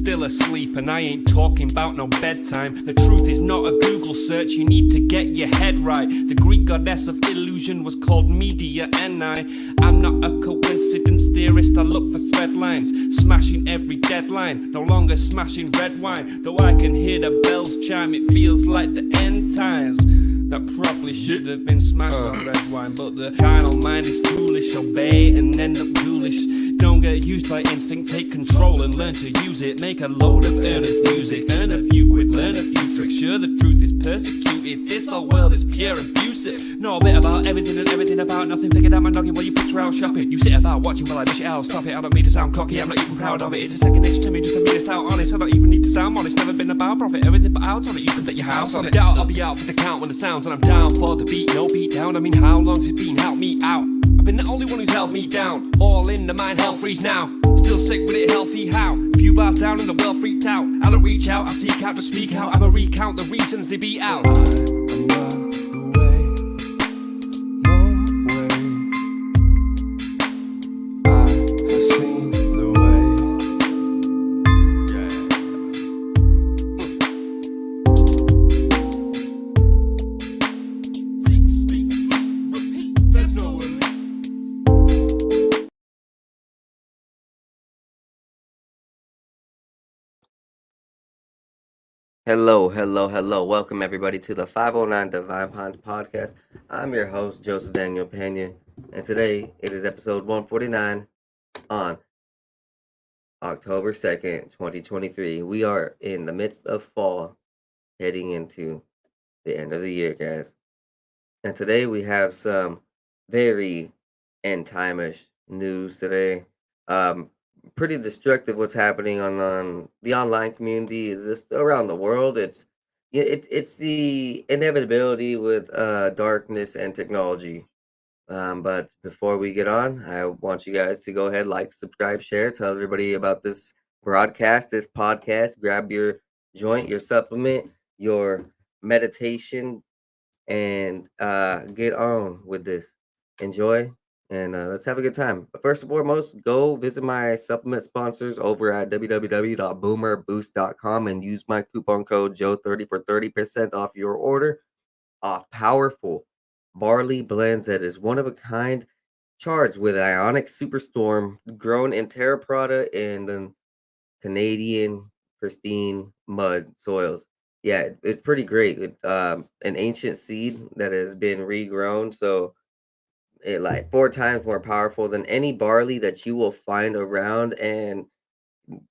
still asleep, and I ain't talking about no bedtime. The truth is not a Google search, you need to get your head right. The Greek goddess of illusion was called Media, and I'm not a coincidence theorist, I look for thread lines, smashing every deadline, no longer smashing red wine. Though I can hear the bells chime, it feels like the end times. That probably should have been smashed on red wine, but the carnal mind is foolish. Obey and end up ghoulish. Don't get used by instinct, take control and learn to use it. Make a load of earnest music, earn a few quid, learn a few tricks. Sure, the truth is persecuted, this whole world is pure abusive. Know a bit about everything and everything about nothing. Figured out my noggin while you picture out shopping. You sit about watching while I dish it out, stop it. I don't mean to sound cocky, I'm not even proud of it. It's a second itch to me, just to mean it's out honest. I don't even need to sound honest, never been about profit. Everything but out on it, you can bet your house on it. Doubt I'll be out for the count when the sounds, and I'm down for the beat, no beat down. I mean, how long's it been? Help me out. I've been the only one who's held me down. All in the mind, hell freeze now. Still sick with it, healthy how? Few bars down and the world freaked out. I don't reach out, I seek out to speak out. I'ma recount the reasons they beat out. I'm not the way, no way. I have seen the way. Speak, repeat, there's no way. Hello. Welcome everybody to the 509 Divine Pines podcast. I'm your host, Joseph Daniel Pena, and today it is episode 149 on October 2nd, 2023. We are in the midst of fall, heading into the end of the year, guys. And today we have some very end time-ish news today. Pretty destructive what's happening on the online community is just around the world. It's the inevitability with darkness and technology. But before we get on, I want you guys to go ahead, like, subscribe, share, tell everybody about this broadcast, this podcast. Grab your joint, your supplement, your meditation, and get on with this. Enjoy. And let's have a good time. But first and foremost, go visit my supplement sponsors over at www.boomerboost.com and use my coupon code Joe30 for 30% off your order of powerful barley blends that is one of a kind, charged with ionic superstorm, grown in Terra Preta and Canadian pristine mud soils. Yeah, it's pretty great. It's an ancient seed that has been regrown, so it like 4 times more powerful than any barley that you will find around, and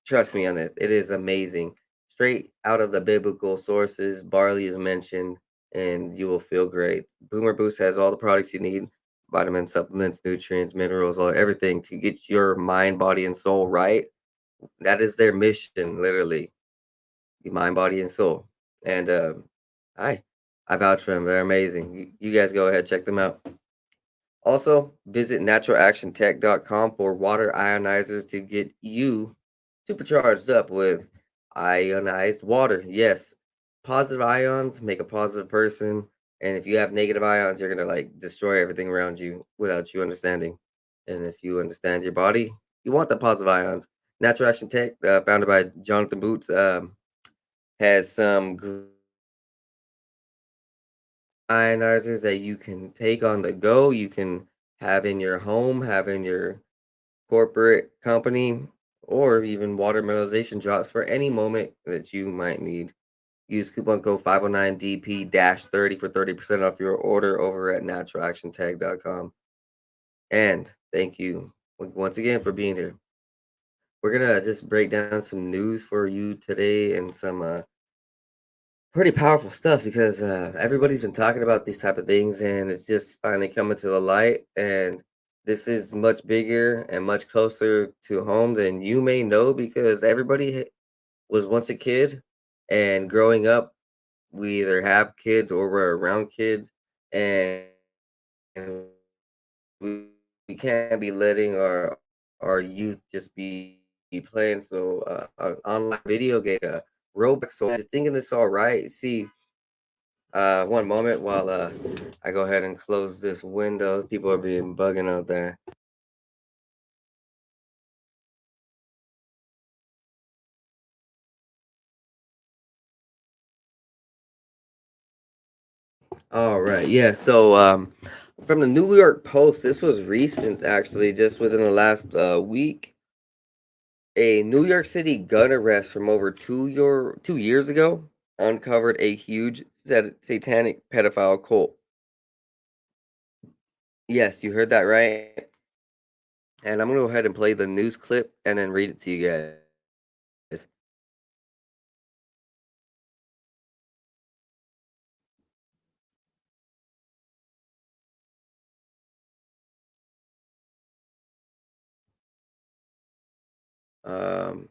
trust me on this, it is amazing. Straight out of the biblical sources, barley is mentioned, and you will feel great. Boomer Boost has all the products you need: vitamins, supplements, nutrients, minerals, all everything to get your mind, body, and soul right. That is their mission, literally. Your mind, body, and soul. And I vouch for them. They're amazing. You guys go ahead, check them out. Also, visit naturalactiontech.com for water ionizers to get you supercharged up with ionized water. Yes, positive ions make a positive person, and if you have negative ions, you're gonna like destroy everything around you without you understanding. And if you understand your body, you want the positive ions. Natural Action Tech, founded by Jonathan Boots, has some ionizers that you can take on the go. You can have in your home, have in your corporate company, or even water mineralization drops for any moment that you might need. Use coupon code 509DP-30 for 30% off your order over at naturalactiontag.com. And thank you once again for being here. We're gonna just break down some news for you today and some pretty powerful stuff because everybody's been talking about these type of things, and it's just finally coming to the light. And this is much bigger and much closer to home than you may know, because everybody was once a kid, and growing up, we either have kids or we're around kids, and we, we can't be letting our youth just be playing an online video game, Roblox. So I'm just thinking it's all right. See, one moment while I go ahead and close this window. People are being bugging out there. All right. Yeah. So, from the New York Post, this was recent, actually, just within the last week. A New York City gun arrest from over 2 years ago uncovered a huge satanic pedophile cult. Yes, you heard that right. And I'm gonna go ahead and play the news clip and then read it to you guys. Um,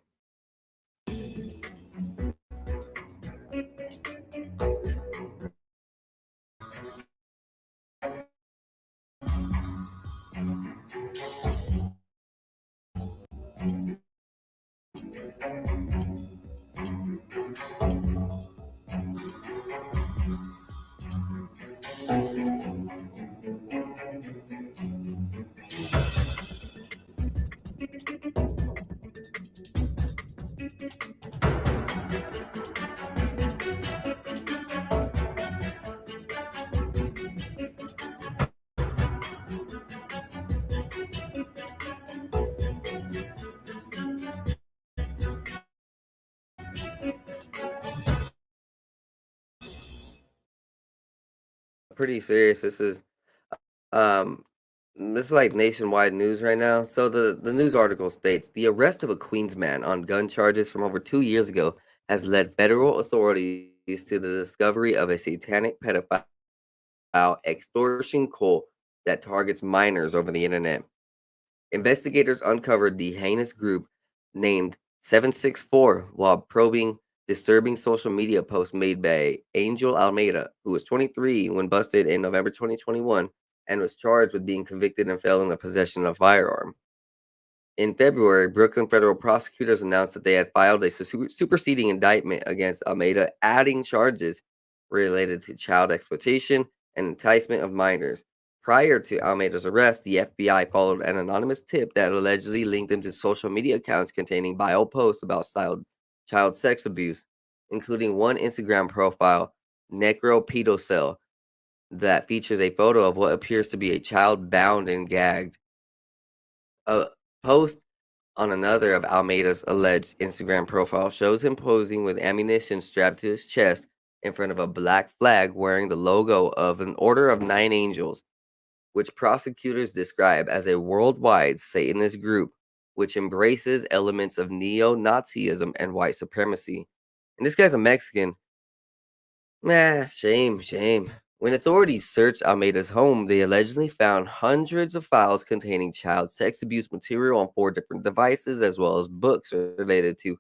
Pretty serious. Um, this is like nationwide news right now. So the news article states the arrest of a Queens man on gun charges from over 2 years ago has led federal authorities to the discovery of a satanic pedophile extortion cult that targets minors over the internet. Investigators uncovered the heinous group named 764 while probing disturbing social media posts made by Angel Almeida, who was 23 when busted in November 2021 and was charged with being convicted and felon in possession of a firearm. In February, Brooklyn federal prosecutors announced that they had filed a superseding indictment against Almeida, adding charges related to child exploitation and enticement of minors. Prior to Almeida's arrest, the FBI followed an anonymous tip that allegedly linked him to social media accounts containing vile posts about child sex abuse, including one Instagram profile, Necropedocell, that features a photo of what appears to be a child bound and gagged. A post on another of Almeida's alleged Instagram profile shows him posing with ammunition strapped to his chest in front of a black flag wearing the logo of an Order of Nine Angels, which prosecutors describe as a worldwide Satanist group which embraces elements of neo Nazism and white supremacy. And this guy's a Mexican. Shame, shame. When authorities searched Almeida's home, they allegedly found hundreds of files containing child sex abuse material on 4 different devices, as well as books related to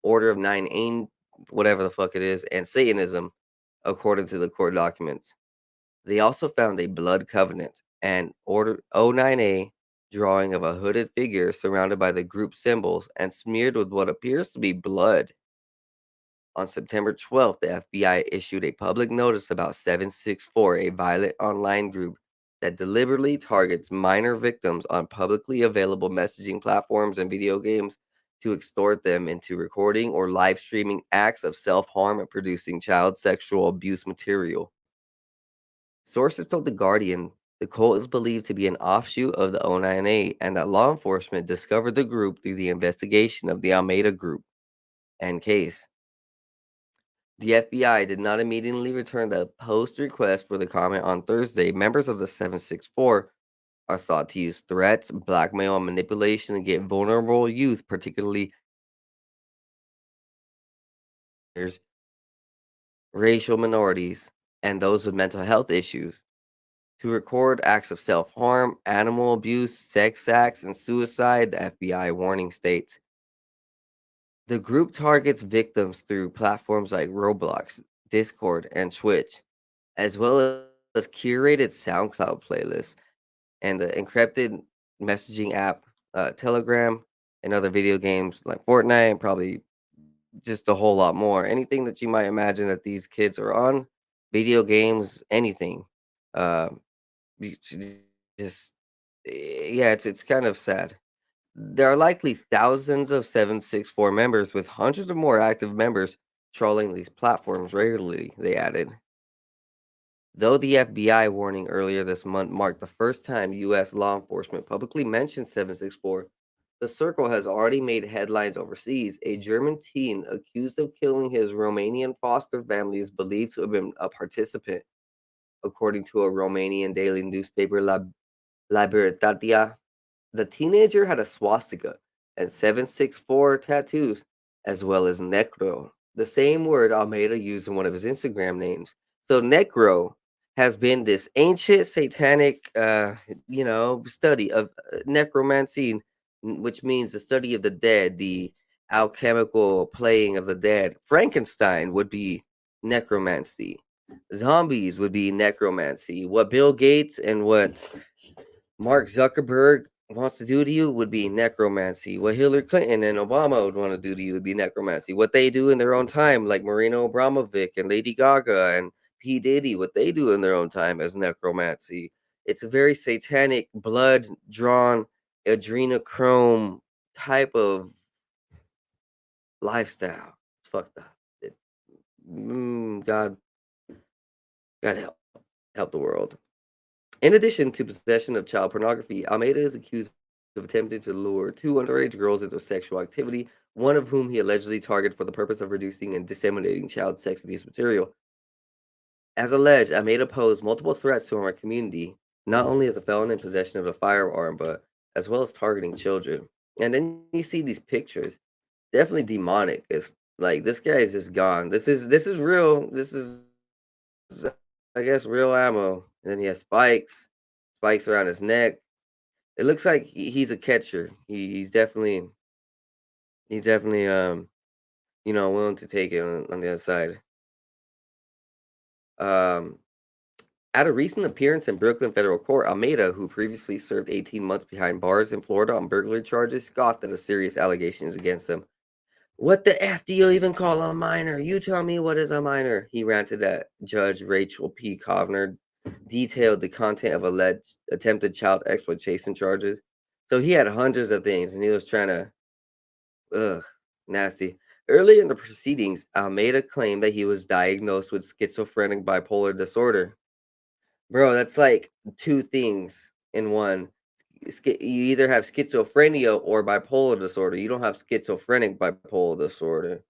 Order of Nine whatever the fuck it is, and Satanism, according to the court documents. They also found a blood covenant and Order O9A drawing of a hooded figure surrounded by the group symbols and smeared with what appears to be blood. On September 12th, the FBI issued a public notice about 764, a violent online group that deliberately targets minor victims on publicly available messaging platforms and video games to extort them into recording or live streaming acts of self harm and producing child sexual abuse material. Sources told The Guardian the cult is believed to be an offshoot of the O9A and that law enforcement discovered the group through the investigation of the Almeida Group and case. The FBI did not immediately return the post request for the comment on Thursday. Members of the 764 are thought to use threats, blackmail, and manipulation to get vulnerable youth, particularly minors, racial minorities, and those with mental health issues, to record acts of self harm, animal abuse, sex acts, and suicide, the FBI warning states. The group targets victims through platforms like Roblox, Discord, and Twitch, as well as curated SoundCloud playlists and the encrypted messaging app Telegram and other video games like Fortnite and probably just a whole lot more. Anything that you might imagine that these kids are on, video games, anything. Uh, just yeah, it's kind of sad. There are likely thousands of 764 members with hundreds of more active members trolling these platforms regularly, they added. Though the FBI warning earlier this month marked the first time U.S. law enforcement publicly mentioned 764, the circle has already made headlines overseas. A German teen accused of killing his Romanian foster family is believed to have been a participant, according to a Romanian daily newspaper, Libertatea. The teenager had a swastika and 764 tattoos, as well as necro, the same word Almeida used in one of his Instagram names. So necro has been this ancient satanic, study of necromancy, which means the study of the dead, the alchemical playing of the dead. Frankenstein would be necromancy. Zombies would be necromancy. What Bill Gates and what Mark Zuckerberg wants to do to you would be necromancy. What Hillary Clinton and Obama would want to do to you would be necromancy. What they do in their own time, like Marina Abramovic and Lady Gaga and P. Diddy, what they do in their own time is necromancy. It's a very satanic, blood drawn, adrenochrome type of lifestyle. It's fucked up. God, God help the world. In addition to possession of child pornography, Almeida is accused of attempting to lure two underage girls into sexual activity, one of whom he allegedly targeted for the purpose of producing and disseminating child sex abuse material. As alleged, Almeida posed multiple threats to our community, not only as a felon in possession of a firearm, but as well as targeting children. And then you see these pictures, definitely demonic. It's like this guy is just gone. This is real. This is, I guess, real ammo. And then he has spikes around his neck. It looks like he's a catcher. He's definitely willing to take it on the other side. Um, at a recent appearance in Brooklyn federal court, Almeida, who previously served 18 months behind bars in Florida on burglary charges, scoffed at the serious allegations against him. What the F do you even call a minor? You tell me what is a minor, he ranted at Judge Rachel P. Kovner, detailed the content of alleged attempted child exploitation charges. So he had hundreds of things and he was trying to, ugh, nasty. Early in the proceedings, Almeida claimed that he was diagnosed with schizophrenic bipolar disorder. Bro, that's like two things in one. You either have schizophrenia or bipolar disorder. You don't have schizophrenic bipolar disorder.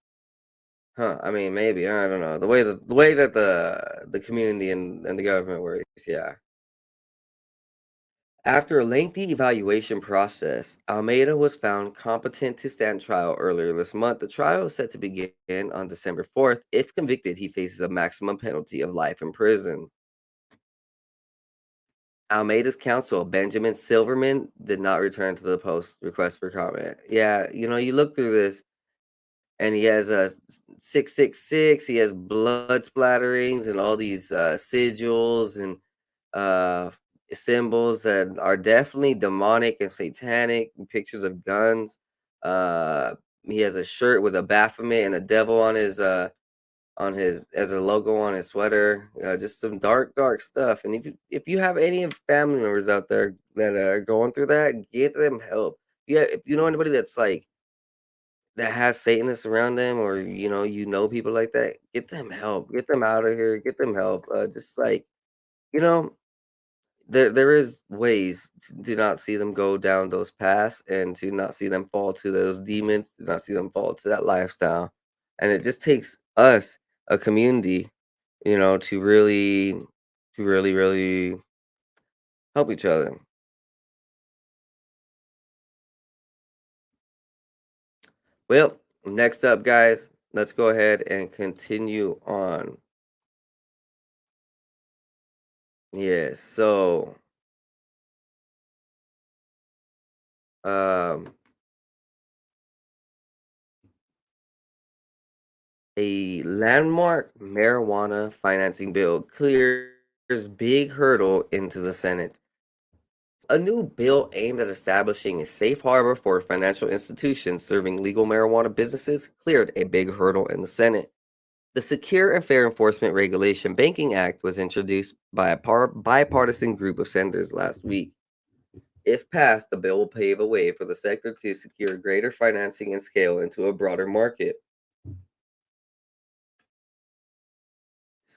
Huh, I mean, maybe, I don't know. The way that the community and the government works, yeah. After a lengthy evaluation process, Almeida was found competent to stand trial earlier this month. The trial is set to begin on December 4th. If convicted, he faces a maximum penalty of life in prison. Almeida's counsel, Benjamin Silverman, did not return to the post request for comment. Yeah, you look through this and he has a 666, he has blood splatterings and all these sigils and uh symbols that are definitely demonic and satanic, pictures of guns. He has a shirt with a Baphomet and a devil on his as a logo on his sweater. Just some dark stuff. And if you have any family members out there that are going through that, get them help. Yeah, if you know anybody that's like that has Satanists around them, or people like that, get them help. Get them out of here. Get them help. Just like you know, there is ways to not see them go down those paths and to not see them fall to those demons, to not see them fall to that lifestyle. And it just takes us, a community, to really help each other. Well, next up, guys, let's go ahead and continue on. Yes, so um a landmark marijuana financing bill clears big hurdle into the Senate. A new bill aimed at establishing a safe harbor for financial institutions serving legal marijuana businesses cleared a big hurdle in the Senate. The Secure and Fair Enforcement Regulation Banking Act was introduced by a bipartisan group of senators last week. If passed, the bill will pave a way for the sector to secure greater financing and scale into a broader market.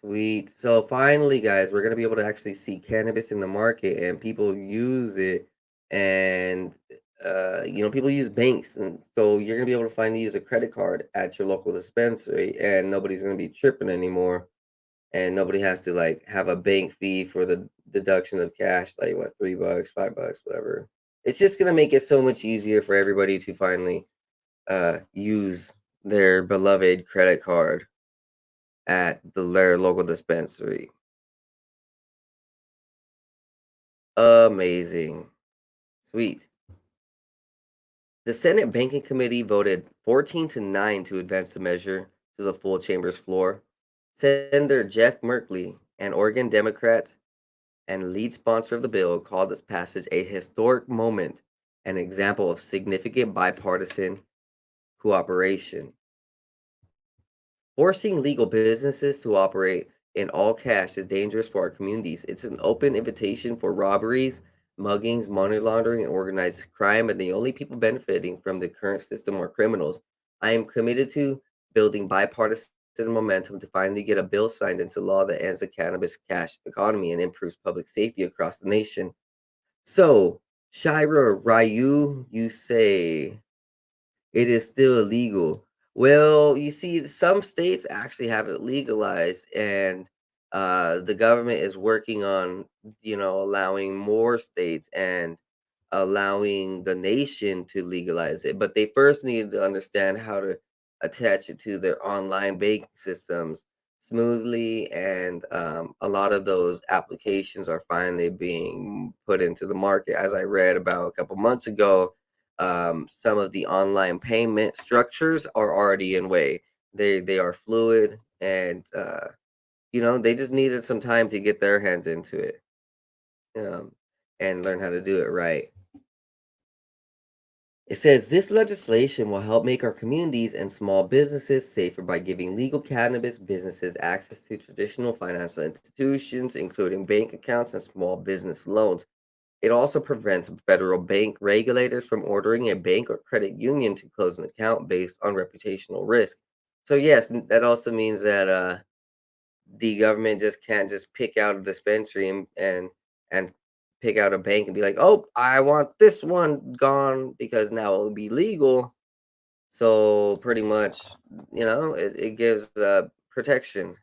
Sweet. So finally, guys, we're gonna be able to actually see cannabis in the market and people use it, and people use banks, and so you're gonna be able to finally use a credit card at your local dispensary, and nobody's gonna be tripping anymore, and nobody has to like have a bank fee for the deduction of cash, like what, $3, $5, whatever. It's just gonna make it so much easier for everybody to finally use their beloved credit card at their local dispensary. Amazing. Sweet. The Senate Banking Committee voted 14 to 9 to advance the measure to the full chamber's floor. Senator Jeff Merkley, an Oregon Democrat and lead sponsor of the bill, called this passage a historic moment, an example of significant bipartisan cooperation. Forcing legal businesses to operate in all cash is dangerous for our communities. It's an open invitation for robberies, muggings, money laundering, and organized crime, and the only people benefiting from the current system are criminals. I am committed to building bipartisan momentum to finally get a bill signed into law that ends the cannabis cash economy and improves public safety across the nation. So, Shira Ryu, you say it is still illegal. Well, you see, some states actually have it legalized, and the government is working on, allowing more states and allowing the nation to legalize it. But they first need to understand how to attach it to their online banking systems smoothly, and a lot of those applications are finally being put into the market. As I read about a couple months ago, some of the online payment structures are already in way. They are fluid, and they just needed some time to get their hands into it, um, and learn how to do it right. It says this legislation will help make our communities and small businesses safer by giving legal cannabis businesses access to traditional financial institutions, including bank accounts and small business loans. It also prevents federal bank regulators from ordering a bank or credit union to close an account based on reputational risk. So yes, that also means that the government just can't just pick out a dispensary and pick out a bank and be like, "Oh, I want this one gone because now it'll be legal." So pretty much, it gives protection.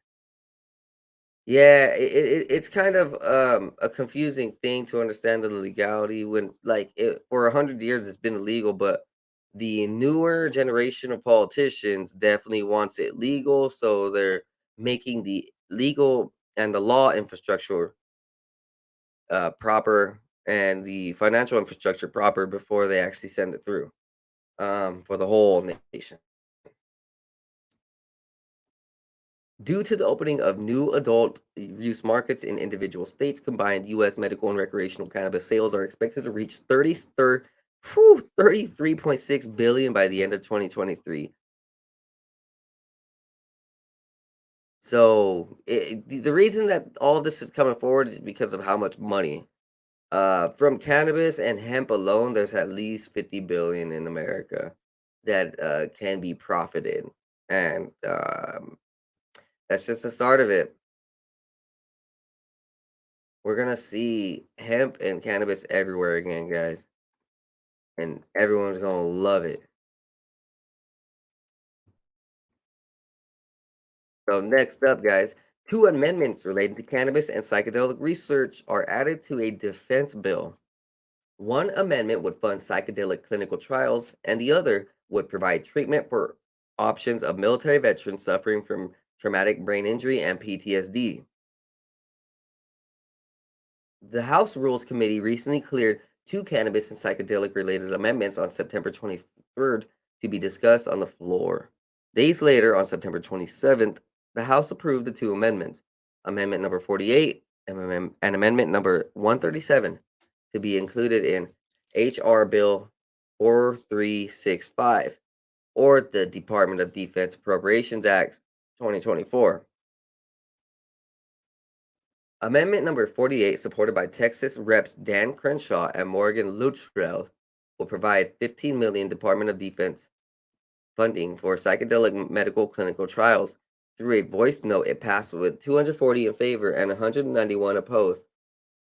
Yeah, it's kind of a confusing thing to understand the legality when, like, for 100 years it's been illegal, but the newer generation of politicians definitely wants it legal, so they're making the legal and the law infrastructure proper, and the financial infrastructure proper before they actually send it through for the whole nation. Due to the opening of new adult use markets in individual states, combined U.S. medical and recreational cannabis sales are expected to reach 33.6 billion by the end of 2023. So the reason that all of this is coming forward is because of how much money. From cannabis and hemp alone, there's at least 50 billion in America that can be profited, and that's just the start of it. We're gonna see hemp and cannabis everywhere again, guys, and everyone's gonna love it. So next up, guys, two amendments related to cannabis and psychedelic research are added to a defense bill. One amendment would fund psychedelic clinical trials, and the other would provide treatment for options of military veterans suffering from traumatic brain injury and PTSD. The House Rules Committee recently cleared two cannabis and psychedelic related amendments on September 23rd to be discussed on the floor. Days later, on September 27th, the House approved the two amendments, Amendment number 48 and Amendment number 137, to be included in H.R. Bill 4365, or the Department of Defense Appropriations Act 2024. Amendment number 48, supported by Texas Reps Dan Crenshaw and Morgan Luttrell, will provide 15 million Department of Defense funding for psychedelic medical clinical trials. Through a voice note, it passed with 240 in favor and 191 opposed.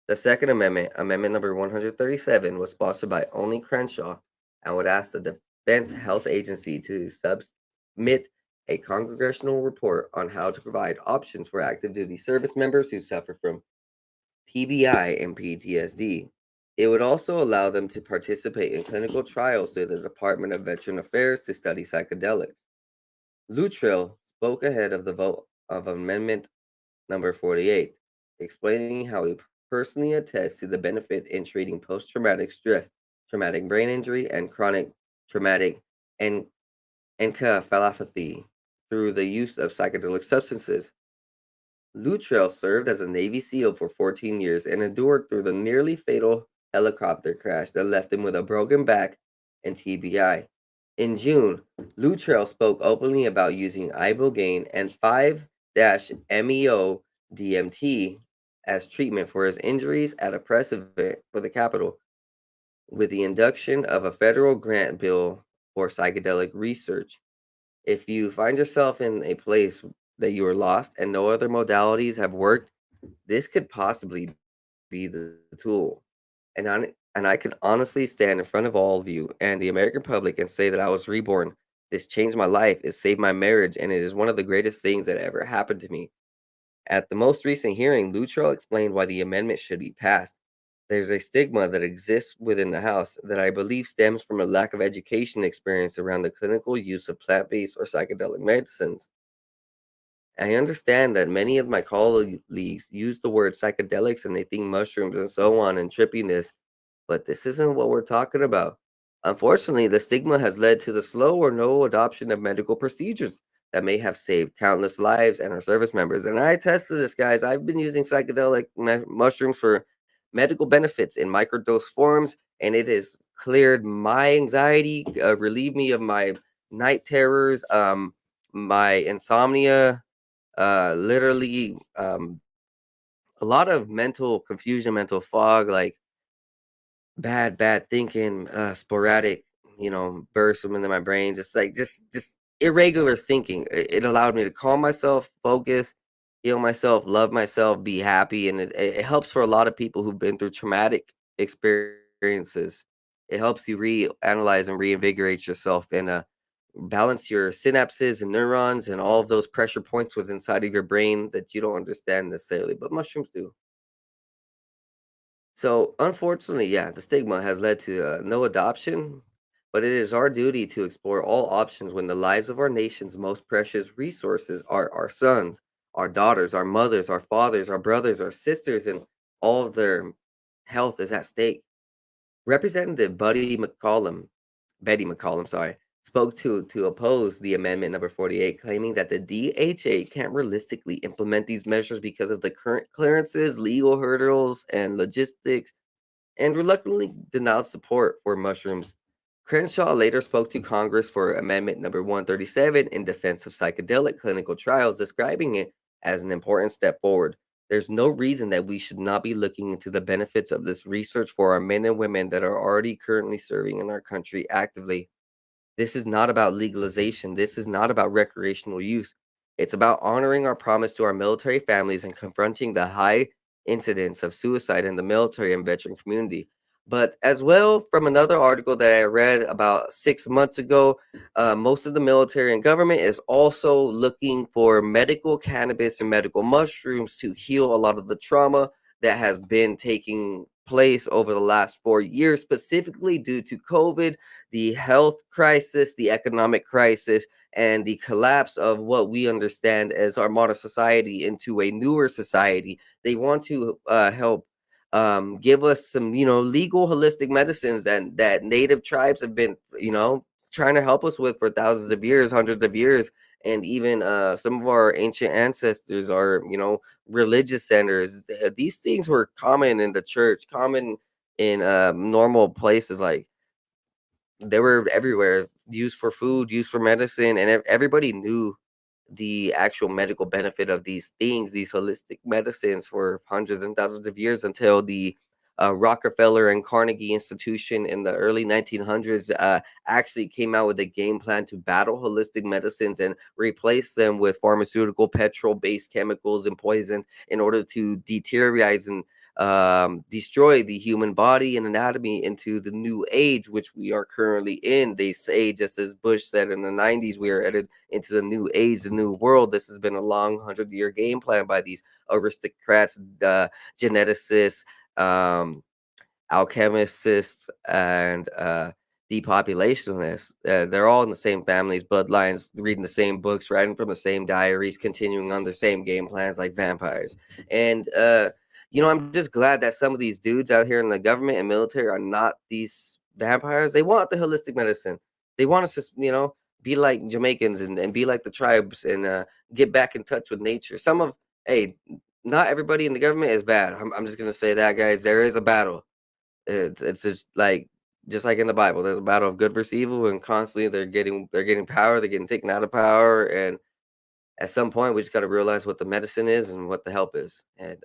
The Second Amendment, Amendment number 137, was sponsored by only Crenshaw and would ask the Defense Health Agency to submit a congressional report on how to provide options for active duty service members who suffer from TBI and PTSD. It would also allow them to participate in clinical trials through the Department of Veteran Affairs to study psychedelics. Luttrell spoke ahead of the vote of Amendment number 48, explaining how he personally attests to the benefit in treating post traumatic stress, traumatic brain injury, and chronic traumatic en- encephalopathy through the use of psychedelic substances. Luttrell served as a Navy SEAL for 14 years and endured through the nearly fatal helicopter crash that left him with a broken back and TBI. In June, Luttrell spoke openly about using ibogaine and 5-MeO DMT as treatment for his injuries at a press event for the Capitol, with the induction of a federal grant bill for psychedelic research. If you find yourself in a place that you are lost and no other modalities have worked, this could possibly be the tool. And I can honestly stand in front of all of you and the American public and say that I was reborn. This changed my life. It saved my marriage, and it is one of the greatest things that ever happened to me. At the most recent hearing, Luttrell explained why the amendment should be passed. There's a stigma that exists within the House that I believe stems from a lack of education experience around the clinical use of plant based or psychedelic medicines. I understand that many of my colleagues use the word psychedelics and they think mushrooms and so on and trippiness, but this isn't what we're talking about. Unfortunately, the stigma has led to the slow or no adoption of medical procedures that may have saved countless lives and our service members. And I attest to this, guys. I've been using psychedelic mushrooms for medical benefits in microdose forms, and it has cleared my anxiety, relieved me of my night terrors, my insomnia, literally a lot of mental confusion, mental fog, like bad thinking, sporadic, bursts into my brain, just like just irregular thinking. It allowed me to calm myself, focus, heal myself, love myself, be happy, and it helps for a lot of people who've been through traumatic experiences. It helps you reanalyze and reinvigorate yourself and balance your synapses and neurons and all of those pressure points within inside of your brain that you don't understand necessarily, but mushrooms do. So, unfortunately, yeah, the stigma has led to no adoption, but it is our duty to explore all options when the lives of our nation's most precious resources are our sons, our daughters, our mothers, our fathers, our brothers, our sisters, and all of their health is at stake. Representative Betty McCollum, sorry, spoke to oppose the amendment number 48, claiming that the DHA can't realistically implement these measures because of the current clearances, legal hurdles, and logistics, and reluctantly denounced support for mushrooms. Crenshaw later spoke to Congress for Amendment number 137 in defense of psychedelic clinical trials, describing it as an important step forward. There's no reason that we should not be looking into the benefits of this research for our men and women that are already currently serving in our country actively. This is not about legalization. This is not about recreational use. It's about honoring our promise to our military families and confronting the high incidence of suicide in the military and veteran community. But as well, from another article that I read about 6 months ago, most of the military and government is also looking for medical cannabis and medical mushrooms to heal a lot of the trauma that has been taking place over the last 4 years, specifically due to COVID, the health crisis, the economic crisis, and the collapse of what we understand as our modern society into a newer society. They want to help give us some, legal holistic medicines that native tribes have been, trying to help us with for thousands of years, hundreds of years, and even some of our ancient ancestors are, religious centers. These things were common in the church, common in normal places like they were everywhere, used for food, used for medicine, and everybody knew the actual medical benefit of these things, these holistic medicines for hundreds and thousands of years until the Rockefeller and Carnegie Institution in the early 1900s actually came out with a game plan to battle holistic medicines and replace them with pharmaceutical, petrol-based chemicals and poisons in order to deteriorize and destroy the human body and anatomy into the new age, which we are currently in. They say, just as Bush said in the 90s, we are headed into the new age, the new world. This has been a long 100-year game plan by these aristocrats, geneticists, um, alchemists, and depopulationists. They're all in the same families, bloodlines, reading the same books, writing from the same diaries, continuing on the same game plans like vampires. And I'm just glad that some of these dudes out here in the government and military are not these vampires. They want the holistic medicine. They want us to, be like Jamaicans and be like the tribes and get back in touch with nature. Hey, not everybody in the government is bad. I'm just gonna say that, guys. There is a battle. It's just like in the Bible. There's a battle of good versus evil, and constantly they're getting power. They're getting taken out of power, and at some point, we just got to realize what the medicine is and what the help is. And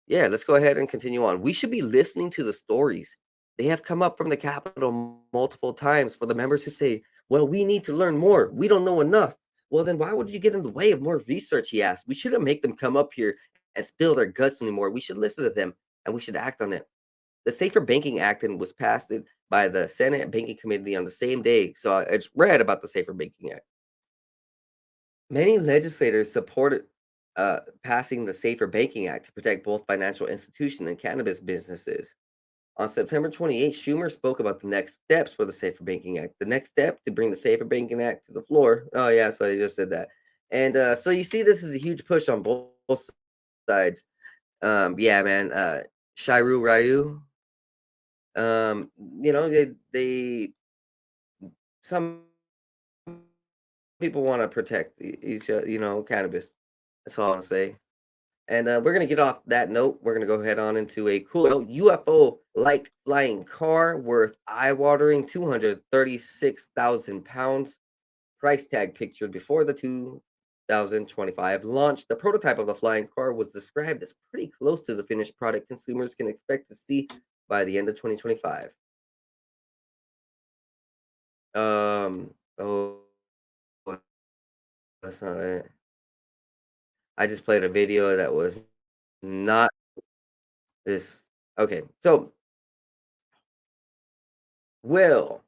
yeah, let's go ahead and continue on. We should be listening to the stories. They have come up from the Capitol multiple times for the members who say, well, we need to learn more. We don't know enough. Well, then why would you get in the way of more research? He asked. We shouldn't make them come up here and spill their guts anymore. We should listen to them and we should act on it. The Safer Banking Act was passed by the Senate Banking Committee on the same day. So I just read about the Safer Banking Act. Many legislators supported passing the Safer Banking Act to protect both financial institutions and cannabis businesses. On September 28th, Schumer spoke about the next steps for the Safer Banking Act. The next step to bring the Safer Banking Act to the floor. Oh, yeah, so they just did that. And so you see, this is a huge push on both sides. Yeah, man. Shiru Ryu. They some people want to protect cannabis. That's all I want to say. And we're going to get off that note. We're going to go head on into a cool note. UFO like flying car worth eye watering 236,000 pounds. Price tag pictured before the 2025 launch. The prototype of the flying car was described as pretty close to the finished product consumers can expect to see by the end of 2025. Oh, that's not it. I just played a video that was not this. Okay, so, well,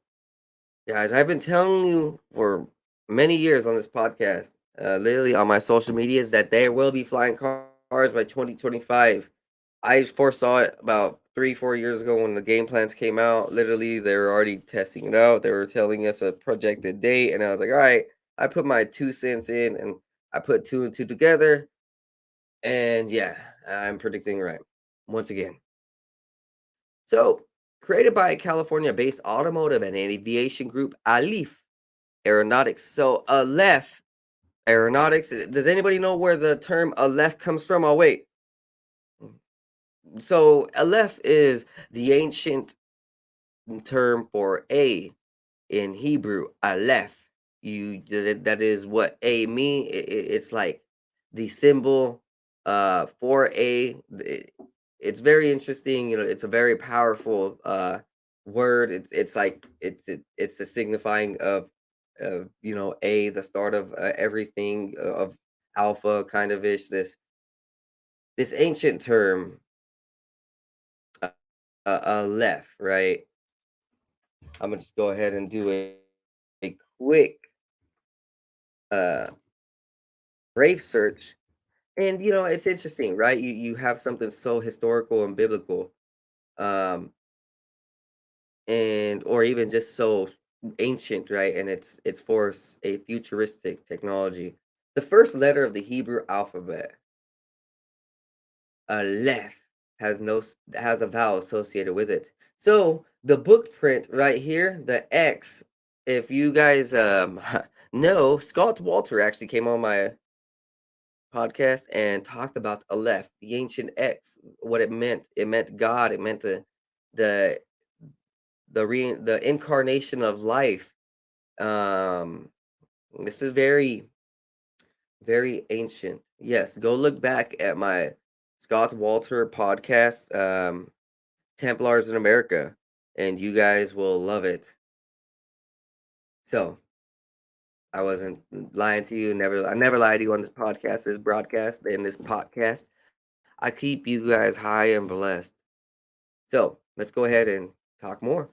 guys, I've been telling you for many years on this podcast, literally on my social medias, that there will be flying cars by 2025. I foresaw it about 3-4 years ago when the game plans came out. Literally, they were already testing it out. They were telling us a projected date, and I was like, all right. I put my 2 cents in, and I put two and two together, and yeah, I'm predicting right once again. So, created by a California-based automotive and aviation group, Alif Aeronautics. So, Aleph Aeronautics. Does anybody know where the term Aleph comes from? Oh, wait. So, Aleph is the ancient term for A in Hebrew. Aleph. That is what A mean. It's like the symbol for A. It's very interesting. It's a very powerful word. It's like it's the signifying of A, the start of everything of alpha kind of ish. This ancient term, Aleph, right? I'm gonna just go ahead and do a quick uh grave search. And it's interesting, right? You have something so historical and biblical, um, and or even just so ancient, right? And it's for a futuristic technology. The first letter of the Hebrew alphabet, Aleph, has a vowel associated with it. So the book print right here, the X. If you guys know, Scott Walter actually came on my podcast and talked about Aleph, the ancient X, what it meant. It meant God. It meant the the incarnation of life. Um, this is very very ancient. Yes, go look back at my Scott Walter podcast. Templars in America, and you guys will love it. So I wasn't lying to you. I never lie to you on this podcast, this broadcast, and this podcast. I keep you guys high and blessed. So let's go ahead and talk more.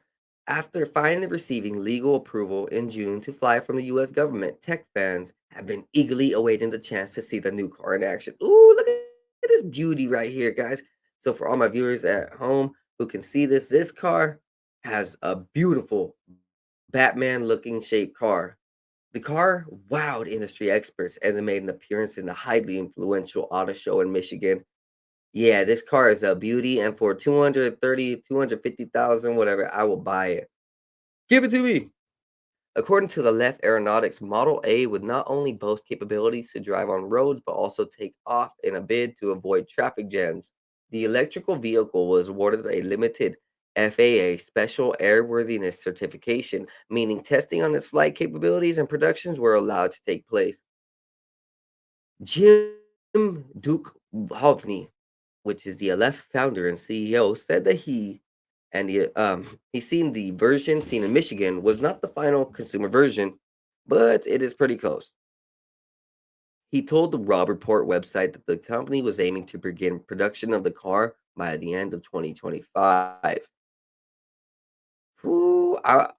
After finally receiving legal approval in June to fly from the US government, tech fans have been eagerly awaiting the chance to see the new car in action. Ooh, look at this beauty right here, guys. So, for all my viewers at home who can see this, this car has a beautiful Batman looking shaped car. The car wowed industry experts as it made an appearance in the highly influential auto show in Michigan. Yeah, this car is a beauty, and for 230, 250,000, whatever, I will buy it. Give it to me. According to the Left Aeronautics, Model A would not only boast capabilities to drive on roads, but also take off in a bid to avoid traffic jams. The electrical vehicle was awarded a limited FAA Special Airworthiness Certification, meaning testing on its flight capabilities and productions were allowed to take place. Jim Duke Hovney, which is the Aleph founder and CEO, said that he's seen the version seen in Michigan was not the final consumer version, but it is pretty close. He told the Robb Report website that the company was aiming to begin production of the car by the end of 2025.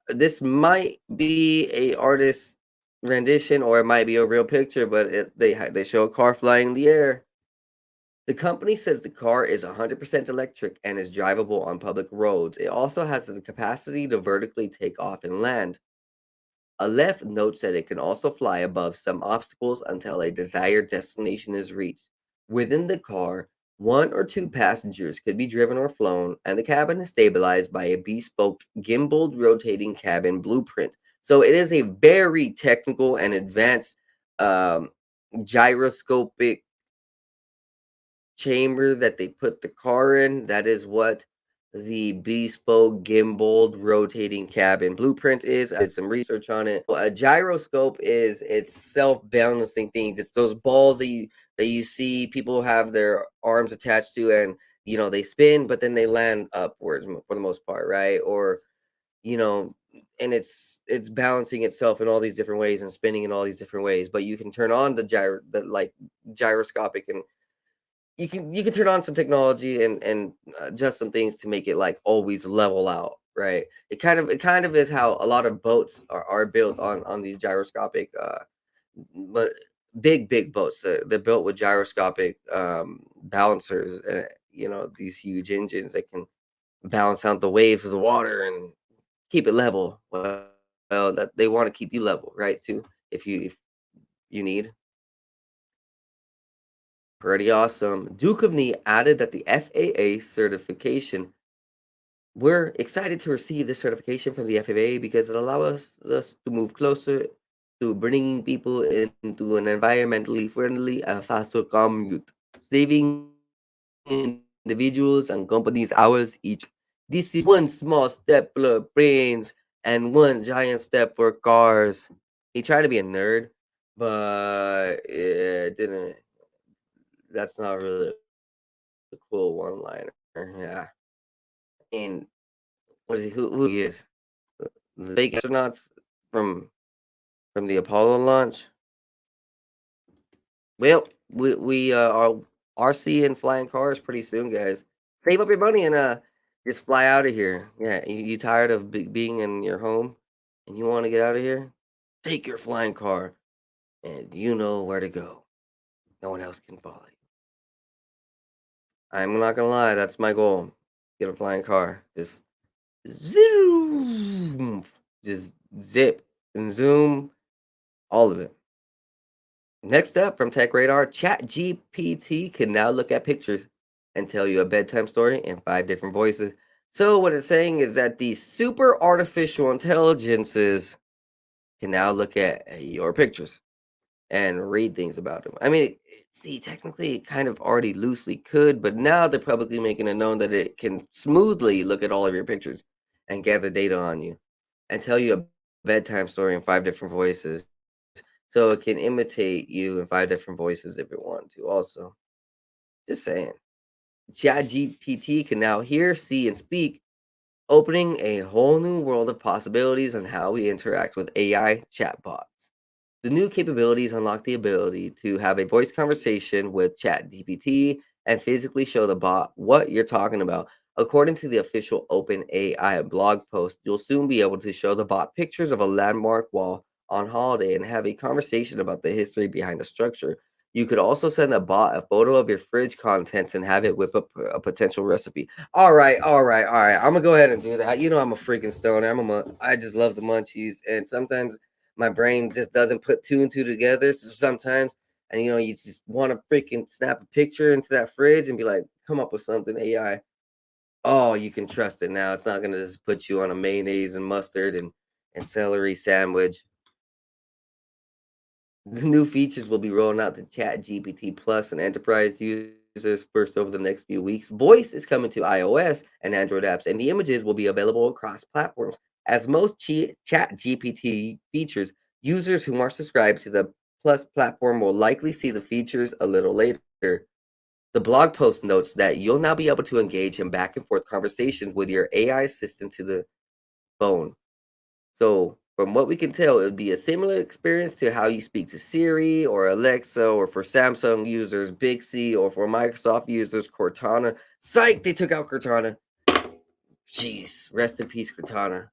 This might be a artist rendition or it might be a real picture, but they show a car flying in the air. The company says the car is 100% electric and is drivable on public roads. It also has the capacity to vertically take off and land. Aleph notes that it can also fly above some obstacles until a desired destination is reached. Within the car, one or two passengers could be driven or flown, and the cabin is stabilized by a bespoke gimbaled rotating cabin blueprint. So it is a very technical and advanced um, gyroscopic chamber that they put the car in. That is what the bespoke gimbaled rotating cabin blueprint is. I did some research on it. A gyroscope is it's self-balancing things. It's those balls that you see people have their arms attached to, and they spin, but then they land upwards for the most part, right? Or you know, and it's balancing itself in all these different ways and spinning in all these different ways. But you can turn on the like gyroscopic, and you can turn on some technology and adjust some things to make it like always level out, right? It kind of is how a lot of boats are built on these gyroscopic but big boats. They're built with gyroscopic balancers, and these huge engines that can balance out the waves of the water and keep it level. Well, that they want to keep you level, right? Too, if you need. Pretty awesome. Duchovny added that the FAA certification, we're excited to receive this certification from the FAA because it allows us to move closer to bringing people into an environmentally friendly and faster commute, saving individuals and companies hours each. This is one small step for brains and one giant step for cars. He tried to be a nerd, but it didn't. That's not really a cool one liner. Yeah. And what is he? Who he is? The fake astronauts from from the Apollo launch. Well, we are seeing flying cars pretty soon, guys. Save up your money and just fly out of here. Yeah, you tired of being in your home and you want to get out of here? Take your flying car and you know where to go. No one else can follow you. I'm not gonna lie, that's my goal. Get a flying car. Just zoom, just zip and zoom, all of it. Next up from Tech Radar, ChatGPT can now look at pictures and tell you a bedtime story in 5 different voices. So what it's saying is that these super artificial intelligences can now look at your pictures and read things about them. I mean, see, technically it kind of already loosely could, but now they're publicly making it known that it can smoothly look at all of your pictures and gather data on you and tell you a bedtime story in 5 different voices. So it can imitate you in 5 different voices if it wanted to also. Just saying. ChatGPT can now hear, see, and speak, opening a whole new world of possibilities on how we interact with AI chatbots. The new capabilities unlock the ability to have a voice conversation with ChatGPT and physically show the bot what you're talking about. According to the official OpenAI blog post, you'll soon be able to show the bot pictures of a landmark wall on holiday and have a conversation about the history behind the structure. You could also send a bot a photo of your fridge contents and have it whip up a potential recipe. All right, all right, all right. I'm gonna go ahead and do that. You know, I'm a freaking stoner. I just love the munchies, and sometimes my brain just doesn't put two and two together. So sometimes, and you just want to freaking snap a picture into that fridge and be like, come up with something AI. Oh, you can trust it now. It's not gonna just put you on a mayonnaise and mustard and celery sandwich. The new features will be rolling out to ChatGPT Plus and enterprise users first over the next few weeks. Voice is coming to iOS and Android apps, and the images will be available across platforms. As most ChatGPT features, users who are subscribed to the Plus platform will likely see the features a little later. The blog post notes that you'll now be able to engage in back and forth conversations with your AI assistant to the phone. So, from what we can tell, it would be a similar experience to how you speak to Siri or Alexa, or for Samsung users, Bixby, or for Microsoft users, Cortana. Psych, they took out Cortana. Jeez, rest in peace, Cortana.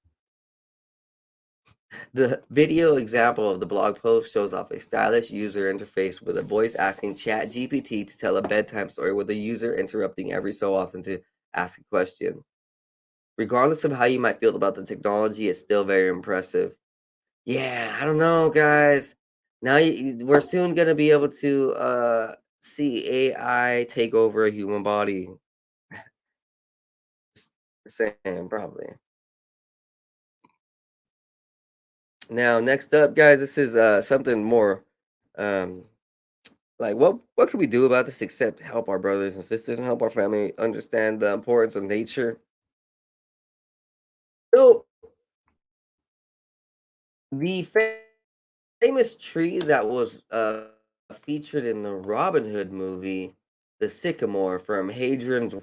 The video example of the blog post shows off a stylish user interface with a voice asking ChatGPT to tell a bedtime story, with the user interrupting every so often to ask a question. Regardless of how you might feel about the technology, it's still very impressive. Yeah, I don't know, guys. Now we're soon gonna be able to see AI take over a human body. Same, probably. Now, next up, guys, this is something more um like what can we do about this except help our brothers and sisters and help our family understand the importance of nature? So the famous tree that was featured in the Robin Hood movie, the sycamore from Hadrian's.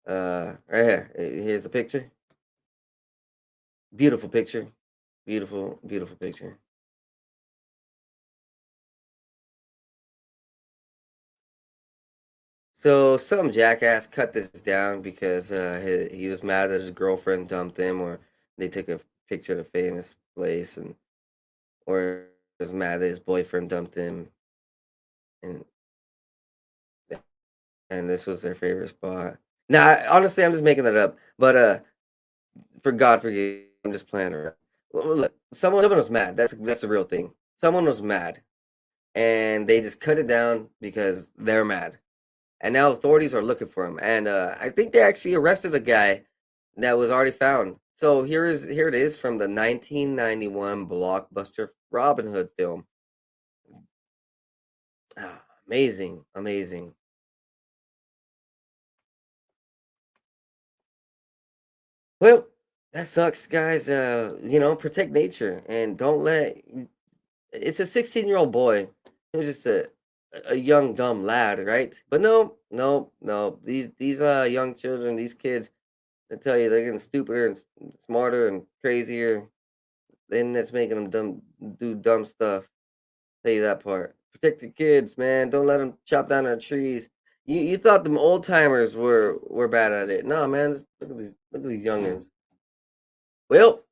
Right here. Here's a picture. Beautiful picture. Beautiful, beautiful picture. So some jackass cut this down because he was mad that his girlfriend dumped him, or they took a picture at a famous place, and or was mad that his boyfriend dumped him, and and this was their favorite spot. Nah, honestly, I'm just making that up. But for God forgive, I'm just playing around. Well, look, someone was mad. That's the real thing. Someone was mad, and they just cut it down because they're mad. And now authorities are looking for him. And I think they actually arrested a guy that was already found. So here it is from the 1991 blockbuster Robin Hood film. Ah, amazing, amazing. Well, that sucks, guys. Protect nature and don't let. It's a 16-year-old boy. He was just a young dumb lad, right? But no, no, no. These young children, these kids, I tell you, they're getting stupider and smarter and crazier. The internet's making them do dumb stuff. Tell you that part. Protect your kids, man. Don't let them chop down our trees. You thought them old timers were bad at it. No, man. Look at these youngins. Well,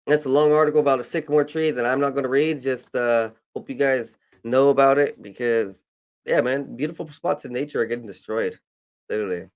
that's a long article about a sycamore tree that I'm not going to read. Just hope you guys know about it because, yeah, man, beautiful spots in nature are getting destroyed. Literally.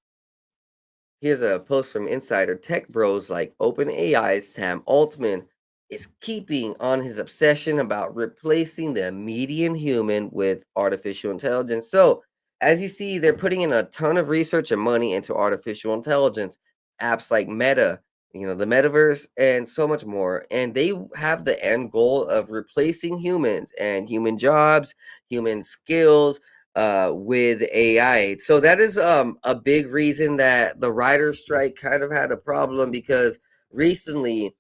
Here's a post from Insider. Tech bros like OpenAI's Sam Altman is keeping on his obsession about replacing the median human with artificial intelligence. So, as you see, they're putting in a ton of research and money into artificial intelligence, apps like Meta, the metaverse, and so much more. And they have the end goal of replacing humans and human jobs, human skills, with AI. So that is a big reason that the writer's strike kind of had a problem because recently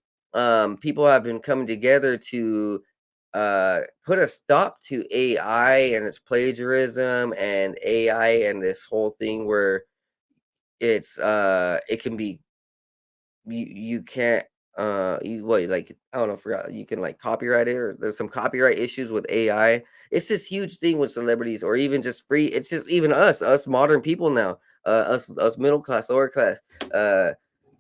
people have been coming together to put a stop to AI and its plagiarism and AI and this whole thing where it can be you can't you what like I don't know, forgot you can like copyright it or there's some copyright issues with AI. It's this huge thing with celebrities or even just free. It's just even us modern people now, us middle class, lower class. Uh,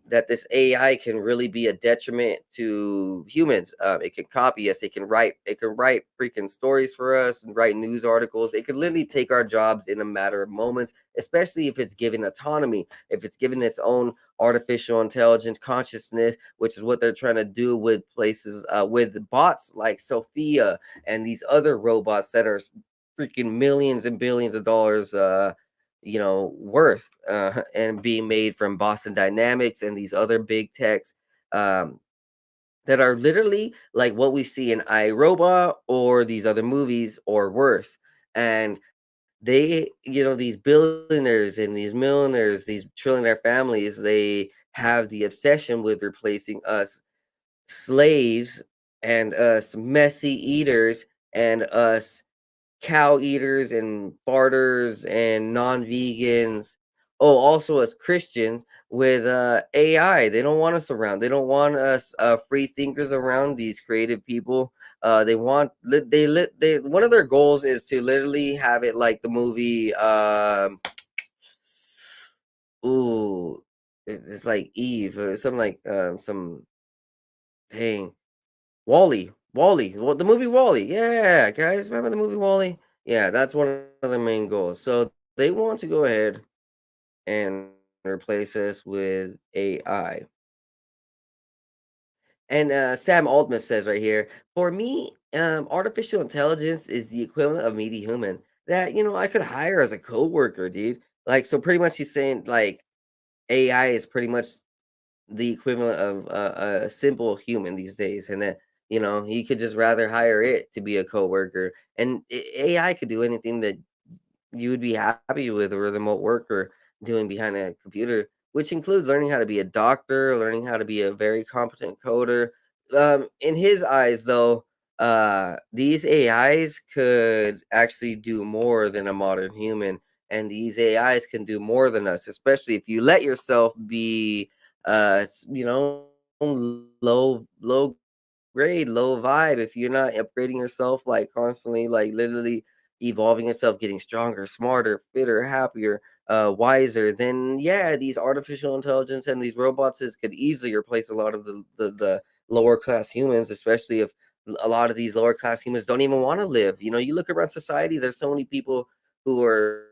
that this AI can really be a detriment to humans. It can copy us. It can write freaking stories for us and write news articles. It could literally take our jobs in a matter of moments, especially if it's given autonomy, if it's given its own artificial intelligence consciousness, which is what they're trying to do with places with bots like Sophia and these other robots that are freaking millions and billions of dollars worth and being made from Boston Dynamics and these other big techs um, that are literally like what we see in iRobot or these other movies or worse. And these billionaires and these millionaires, these trillionaire families, they have the obsession with replacing us slaves and us messy eaters and us cow eaters and farters and non-vegans. Oh, also as Christians with AI. They don't want us around. They don't want us free thinkers around these creative people. They want they one of their goals is to literally have it like the movie ooh it's like Eve or something like some dang Wally, well, the movie Wally, yeah, guys, remember the movie Wally? Yeah, that's one of the main goals. So they want to go ahead and replace us with AI. And Sam Altman says right here, for me, artificial intelligence is the equivalent of meaty human that I could hire as a coworker, dude. Like, so pretty much he's saying like AI is pretty much the equivalent of a simple human these days, and that you could just rather hire it to be a coworker, and AI could do anything that you would be happy with or remote work or doing behind a computer, which includes learning how to be a doctor, learning how to be a very competent coder. In his eyes, though, these AIs could actually do more than a modern human, and these AIs can do more than us, especially if you let yourself be, low grade, low vibe. If you're not upgrading yourself, like constantly, like literally evolving yourself, getting stronger, smarter, fitter, happier, wiser, then yeah, these artificial intelligence and these robots could easily replace a lot of the lower class humans, especially if a lot of these lower class humans don't even want to live. You look around society, there's so many people who are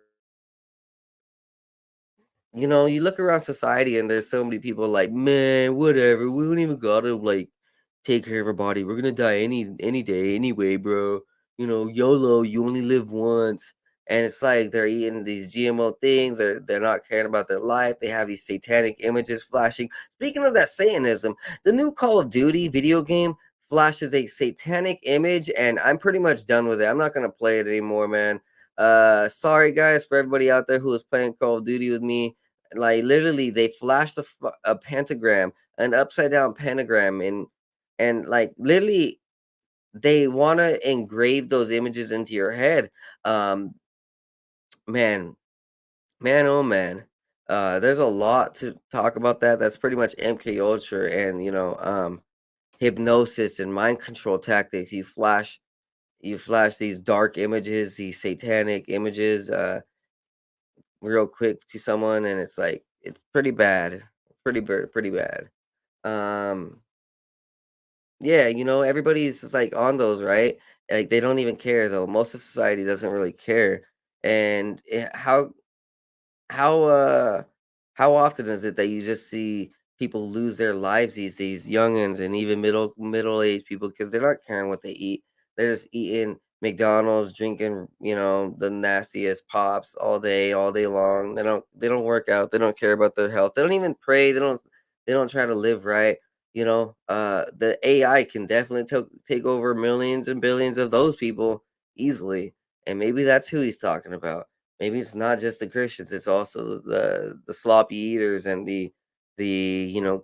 you look around society and there's so many people like, man, whatever. We don't even gotta like take care of our body. We're gonna die any day anyway, bro. YOLO, you only live once. And it's like they're eating these GMO things, they're not caring about their life. They have these satanic images flashing. Speaking of that Satanism, the new Call of Duty video game flashes a satanic image, and I'm pretty much done with it. I'm not gonna play it anymore, man. Sorry guys for everybody out there who was playing Call of Duty with me. Like literally, they flashed a pentagram, an upside down pentagram, and like literally, they want to engrave those images into your head. Um, man, man, oh man, there's a lot to talk about that. That's pretty much MK Ultra and hypnosis and mind control tactics. You flash these dark images, these satanic images. Real quick to someone, and it's like it's pretty bad, pretty bad. Um, yeah, everybody's just like on those, right? Like they don't even care though. Most of society doesn't really care. And how uh how often is it that you just see people lose their lives these days, youngins and even middle-aged people because they're not caring what they eat. They're just eating McDonald's, drinking, the nastiest pops all day long. They don't work out. They don't care about their health. They don't even pray. They don't try to live right. The AI can definitely take over millions and billions of those people easily. And maybe that's who he's talking about. Maybe it's not just the Christians, it's also the sloppy eaters and the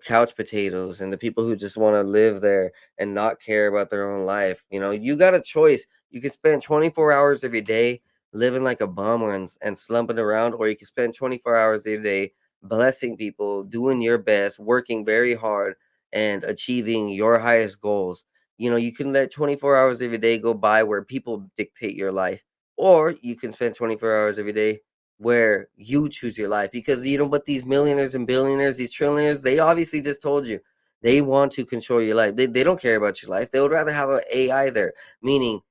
couch potatoes and the people who just want to live there and not care about their own life. You got a choice. You can spend 24 hours of your day living like a bum and slumping around, or you can spend 24 hours of your day blessing people, doing your best, working very hard, and achieving your highest goals. You can let 24 hours every day go by where people dictate your life, or you can spend 24 hours every day where you choose your life. Because you know what, these millionaires and billionaires, these trillionaires, they obviously just told you they want to control your life. They don't care about your life. They would rather have an AI there, meaning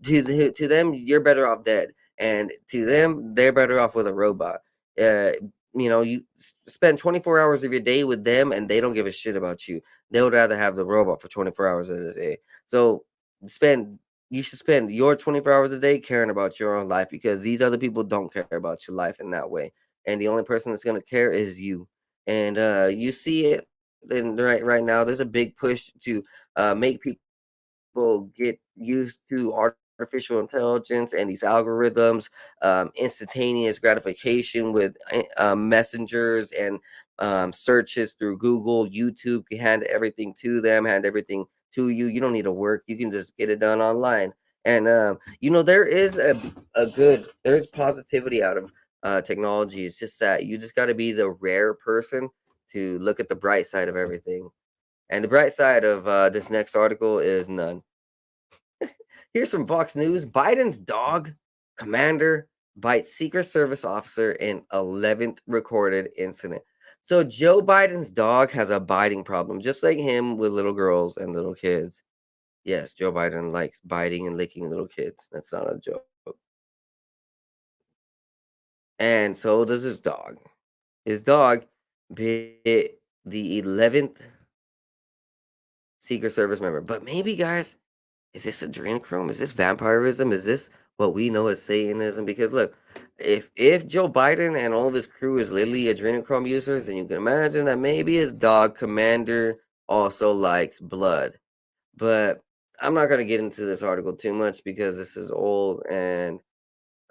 to them you're better off dead, and to them they're better off with a robot. uh you spend 24 hours of your day with them and they don't give a shit about you. They would rather have the robot for 24 hours of the day. So spend you should spend your 24 hours a day caring about your own life, because these other people don't care about your life in that way, and the only person that's going to care is you. And you see it. And right now there's a big push to make people get used to artificial intelligence and these algorithms, instantaneous gratification with messengers and searches through Google, YouTube. You hand everything to them, hand everything to you. You don't need to work. You can just get it done online. And there is there's positivity out of technology. It's just that you just got to be the rare person to look at the bright side of everything. And the bright side of this next article is none. Here's from Fox News. Biden's dog, commander, bites Secret Service officer in 11th recorded incident. So Joe Biden's dog has a biting problem, just like him with little girls and little kids. Yes, Joe Biden likes biting and licking little kids. That's not a joke. And so does his dog. His dog bit the 11th Secret Service member. But maybe, guys, is this adrenochrome? Is this vampirism? Is this what we know as Satanism? Because look, if Joe Biden and all of his crew is literally adrenochrome users, then you can imagine that maybe his dog Commander also likes blood. But I'm not gonna get into this article too much because this is old, and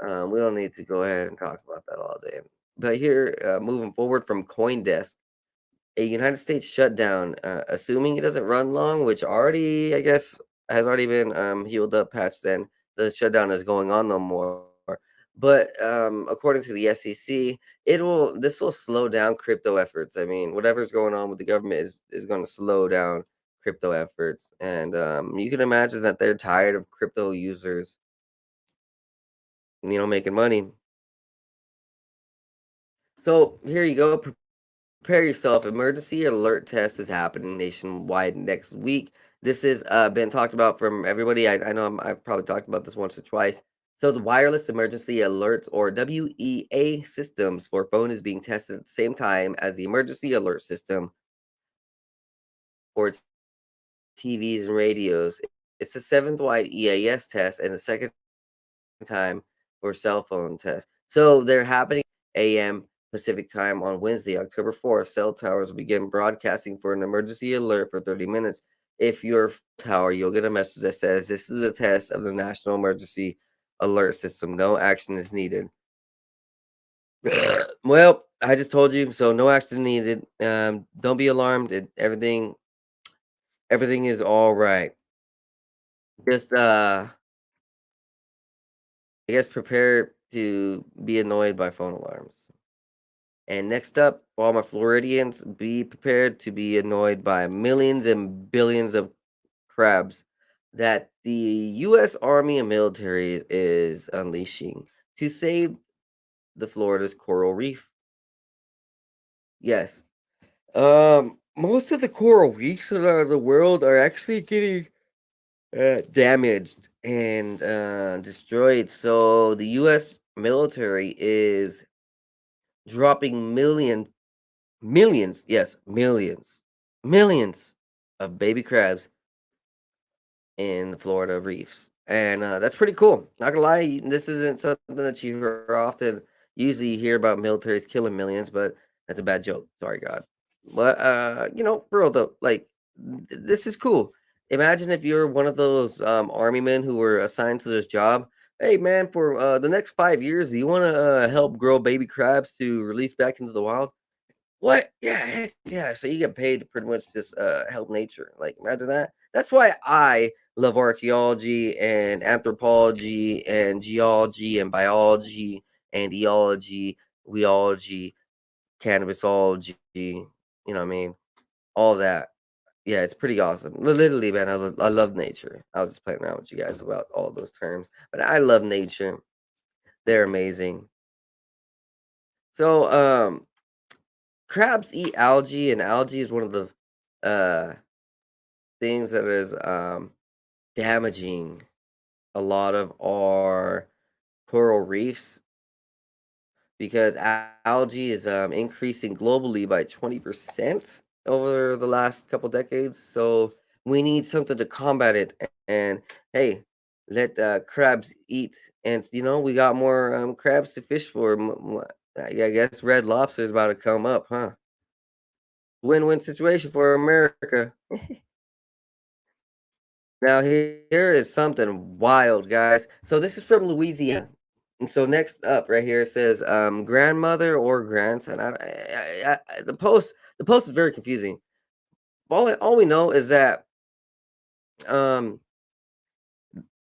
we don't need to go ahead and talk about that all day. But here, moving forward from CoinDesk, a United States shutdown, assuming it doesn't run long, which already, I guess, has already been healed up, patched. Then the shutdown is going on no more. But according to the SEC, this will slow down crypto efforts. I mean, whatever's going on with the government is going to slow down crypto efforts, and you can imagine that they're tired of crypto users, making money. So here you go. Prepare yourself. Emergency alert test is happening nationwide next week. This has been talked about from everybody. I know I've probably talked about this once or twice. So the wireless emergency alerts, or WEA systems for phone, is being tested at the same time as the emergency alert system for its TVs and radios. It's the seventh wide EAS test and the second time for cell phone tests. So they're happening a.m. Pacific time on Wednesday, October 4th. Cell towers will begin broadcasting for an emergency alert for 30 minutes. If your tower, you'll get a message that says this is a test of the National Emergency Alert System. No action is needed. Well, I just told you, so no action needed. Don't be alarmed. Everything is all right. Just I guess prepare to be annoyed by phone alarms. And next up, all my Floridians, be prepared to be annoyed by millions and billions of crabs that the U.S. Army and military is unleashing to save the Florida's coral reef. Yes. Most of the coral reefs around the world are actually getting damaged and destroyed. So the U.S. military is dropping millions, yes, millions of baby crabs in the Florida reefs. And that's pretty cool. Not gonna lie, this isn't something that you hear often. Usually you hear about militaries killing millions, but that's a bad joke. Sorry, God. But for real though, like this is cool. Imagine if you're one of those army men who were assigned to this job. Hey man, for the next 5 years, do you want to help grow baby crabs to release back into the wild? What? Yeah, heck yeah. So you get paid to pretty much just help nature. Like imagine that. That's why I love archaeology and anthropology and geology and biology and eology, weology. cannabisology, you know what I mean? All that. Yeah, it's pretty awesome. Literally, man, I love nature. I was just playing around with you guys about all those terms, but I love nature. They're amazing. So, crabs eat algae, and algae is one of the uh things that is damaging a lot of our coral reefs because algae is increasing globally by 20% over the last couple decades. So we need something to combat it. And hey, let crabs eat. And we got more crabs to fish for. I guess red lobster is about to come up, huh? Win-win situation for America. Now here is something wild, guys. So this is from Louisiana. And so next up, right here, it says grandmother or grandson. The post is very confusing. All we know is that um,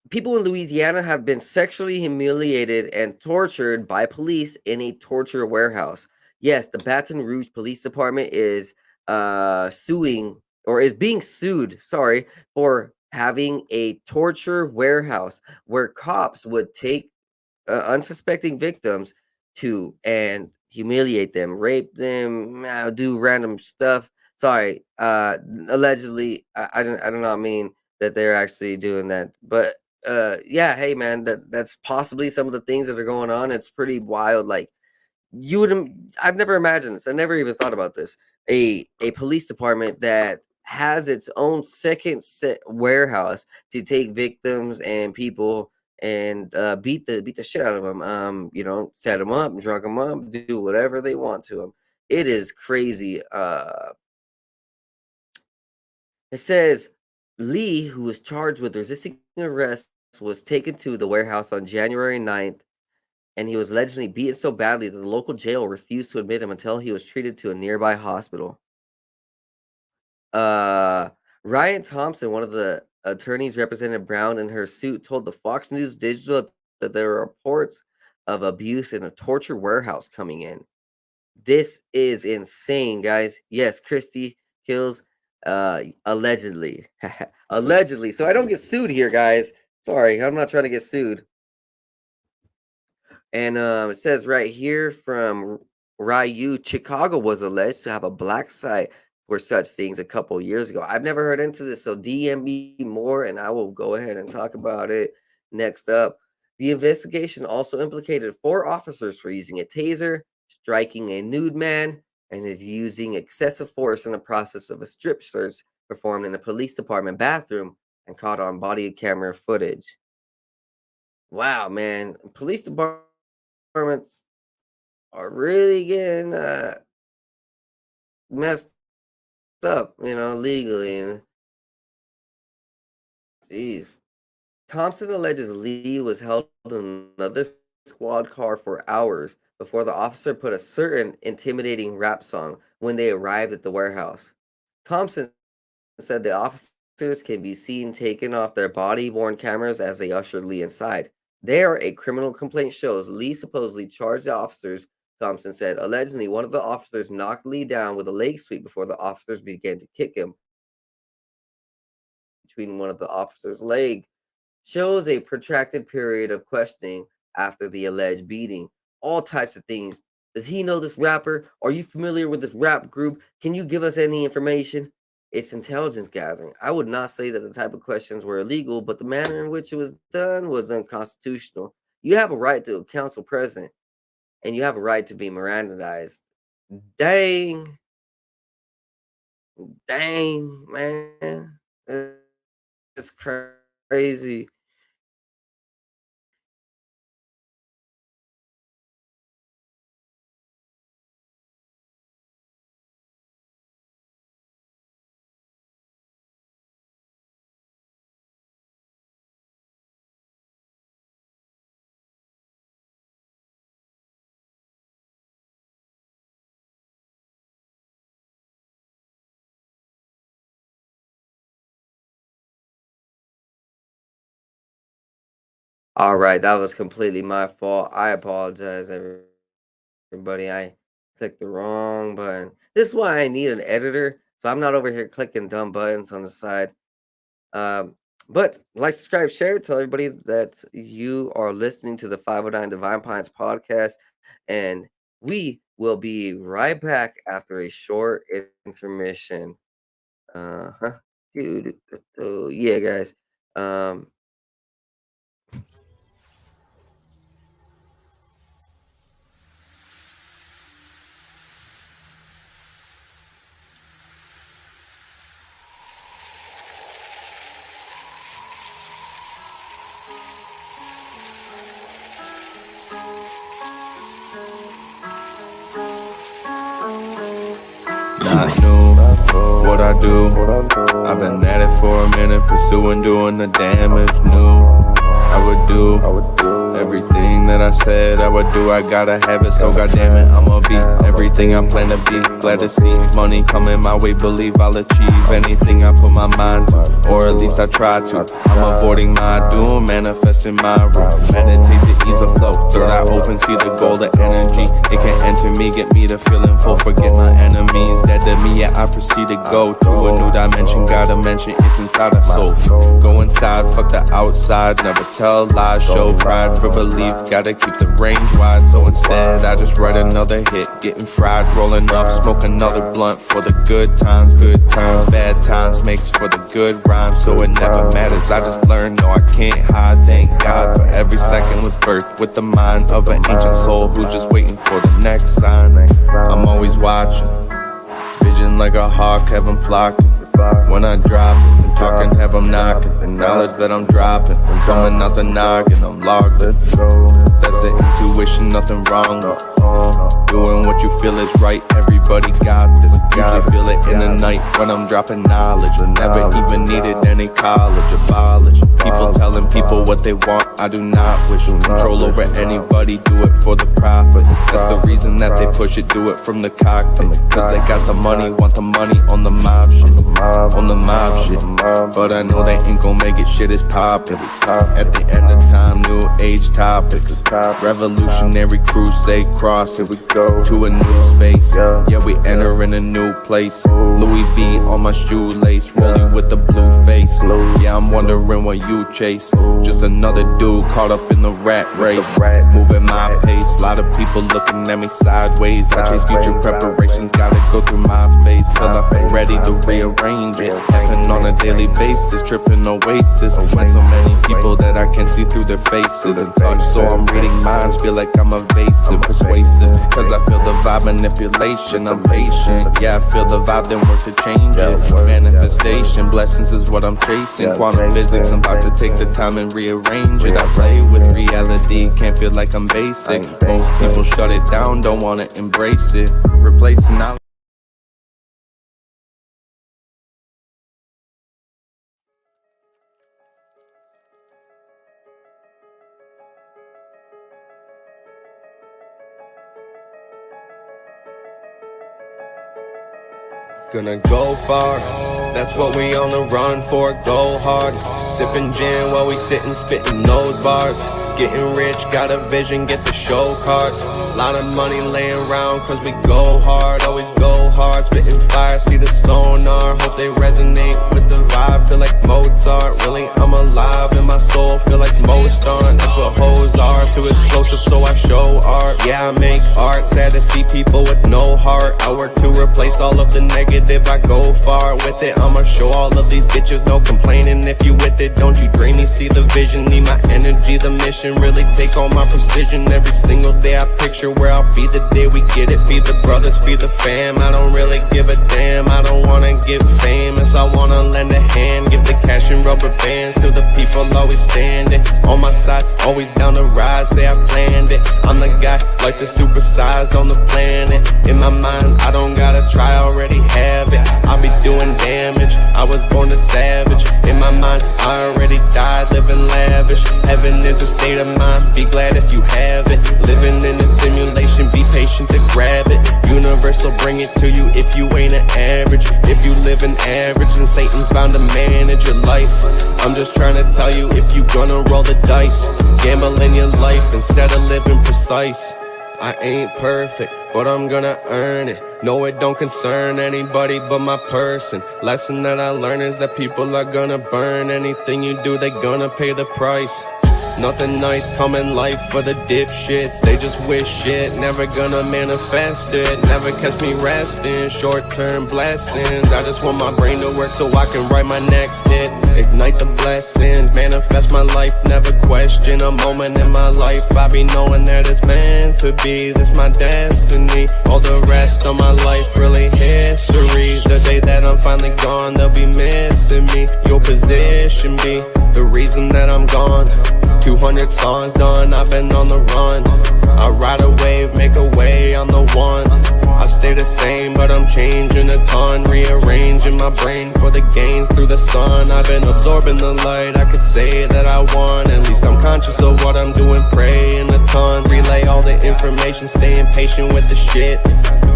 people in Louisiana have been sexually humiliated and tortured by police in a torture warehouse. Yes, the Baton Rouge Police Department is suing or is being sued, sorry, for having a torture warehouse where cops would take unsuspecting victims to and humiliate them, rape them, do random stuff. Sorry, allegedly, I do not mean that they're actually doing that, but yeah, hey man, that's possibly some of the things that are going on. It's pretty wild. Like you would I've never imagined this. I never even thought about this. A police department that has its own second set warehouse to take victims and people and beat the shit out of them. Set them up, drug them up, do whatever they want to them. It is crazy. It says Lee, who was charged with resisting arrest, was taken to the warehouse on January 9th, and he was allegedly beaten so badly that the local jail refused to admit him until he was treated to a nearby hospital. Uh, Ryan Thompson, one of the attorneys representing Brown in her suit, told the Fox News Digital that there were reports of abuse in a torture warehouse coming in. This is insane, guys. Yes, Christy kills allegedly. Allegedly. So I don't get sued here, guys. Sorry, I'm not trying to get sued. And it says right here from Ryu, Chicago was alleged to have a black site for such things a couple years ago. I've never heard into this, so DM me more, and I will go ahead and talk about it. Next up, the investigation also implicated 4 officers for using a taser, striking a nude man, and is using excessive force in the process of a strip search performed in a police department bathroom and caught on body camera footage. Wow, man, police departments are really getting messed up, legally. And jeez, Thompson alleges Lee was held in another squad car for hours before the officer put a certain intimidating rap song when they arrived at the warehouse. Thompson said the officers can be seen taking off their body-worn cameras as they ushered Lee inside. There, a criminal complaint shows Lee supposedly charged the officers, Thompson said. Allegedly, one of the officers knocked Lee down with a leg sweep before the officers began to kick him between one of the officers' leg. Shows a protracted period of questioning after the alleged beating. All types of things. Does he know this rapper? Are you familiar with this rap group? Can you give us any information? It's intelligence gathering. I would not say that the type of questions were illegal, but the manner in which it was done was unconstitutional. You have a right to a council president, and you have a right to be Mirandized. Dang, dang, man. It's crazy. All right, that was completely my fault. I apologize, everybody. Click the wrong button. This is why I need an editor, so I'm not over here clicking dumb buttons on the side. But like, subscribe, share, tell everybody that you are listening to the 509 Divine Pines podcast, and we will be right back after a short intermission. Yeah, guys. Not new, what I do. I've been at it for a minute, pursuing, doing the damage. New, I would do everything that I said I would do. I gotta have it, so goddamn it, I'ma be everything I plan to be. Glad to see money coming my way, believe I'll achieve anything I put my mind to, or at least I try to. I'm avoiding my doom, manifesting my room. Meditate to ease the flow. Third eye open, see the goal, the energy. It can enter me, get me to feeling full. Forget my enemies, dead to me, yeah, I proceed to go to a new dimension. Gotta mention it's inside of soul. Go inside, fuck the outside. Never tell lies, show pride for belief. Gotta keep the range wide, so instead I just write another hit. Getting fried, rolling up, smoke another blunt for the good times. Good times, bad times makes for the good rhymes, so it never matters. I just learned, no, I can't hide. Thank God for every second was birthed with the mind of an ancient soul who's just waiting for the next sign. I'm always watching, vision like a hawk, have 'em flocking. When I drop it, and talking, have 'em knocking. The knowledge that I'm dropping, I'm coming out the noggin, I'm logged in. That's the intuition, nothing wrong with doing what you feel is right. Everybody got this. Usually feel it in the night when I'm dropping knowledge. Never even needed any college. Abolish people telling people what they want. I do not wish control over anybody. Do it for the profit. That's the reason that they push it. Do it from the cockpit. Cause they got the money, want the money on the mob shit. On the mob shit. But I know they ain't gon' make it. Shit is poppin'. At the end of time, new age topics. Revolutionary crusade cross. Here we go to a new space. Yeah, we enter in a new place. Louis V on my shoelace, rolling with the blue face. Yeah, I'm wondering what you chase. Just another dude caught up in the rat race. Moving my pace, lot of people looking at me sideways. I chase future preparations, gotta go through my phase till I feel ready to rearrange it. Happen on a daily basis, tripping oasis. When so many people that I can see through their faces and touch, so I'm reading minds, feel like I'm evasive, persuasive. Cause I feel the vibe, manipulation, I'm patient. Yeah, I feel the vibe, then work to change it. Manifestation, blessings is what I'm chasing. Quantum physics, I'm about to take the time and rearrange it. I play with reality, can't feel like I'm basic. Most people shut it down, don't wanna embrace it. Replacing knowledge. Gonna go far, that's what we on the run for, go hard. Sipping gin while we sitting, spitting those bars. Getting rich, got a vision, get the show cards. Lot of money laying around cause we go hard, always go hard. Spitting fire, see the sonar, hope they resonate with the vibe. Feel like Mozart, really I'm alive in my soul, feel like Mozart. That's what hoes are, too explosive so I show art. Yeah, I make art, sad to see people with no heart. I work to replace all of the negative, I go far with it. I'ma show all of these bitches, no complaining if you with it. Don't you dream me, see the vision, need my energy, the mission. Really take all my precision. Every single day I picture where I'll be the day we get it. Feed the brothers, feed the fam. I don't really give a damn. I don't wanna get famous, I wanna lend a hand. Give the cash and rubber bands to the people always standing on my side, always down the ride. Say I planned it, I'm the guy, like the supersized on the planet. In my mind, I don't gotta try, I already have it. I'll be doing damage, I was born a savage. In my mind, I already died, living lavish. Heaven is a state of mind, be glad if you have it. Living in a simulation, be patient to grab it. Universe will bring it to you if you ain't an average. If you live an average, then Satan's bound to manage your life. I'm just trying to tell you, if you gonna roll the dice, gamble in your life instead of living precise. I ain't perfect, but I'm gonna earn it. No, it don't concern anybody but my person. Lesson that I learned is that people are gonna burn. Anything you do, they gonna pay the price. Nothing nice come in life for the dipshits. They just wish shit, never gonna manifest it. Never catch me resting, short-term blessings. I just want my brain to work so I can write my next hit. Ignite the blessings, manifest my life, never question a moment in my life. I be knowing that it's meant to be, this my destiny. All the rest of my life really history. The day that I'm finally gone, they'll be missing me. Your position be the reason that I'm gone. 200 songs done, I've been on the run. I ride a wave, make a way, I'm the one. I stay the same, but I'm changing a ton. Rearranging my brain for the gains through the sun. I've been absorbing the light, I could say that I won. At least I'm conscious of what I'm doing, praying a ton. Relay all the information, staying patient with the shit.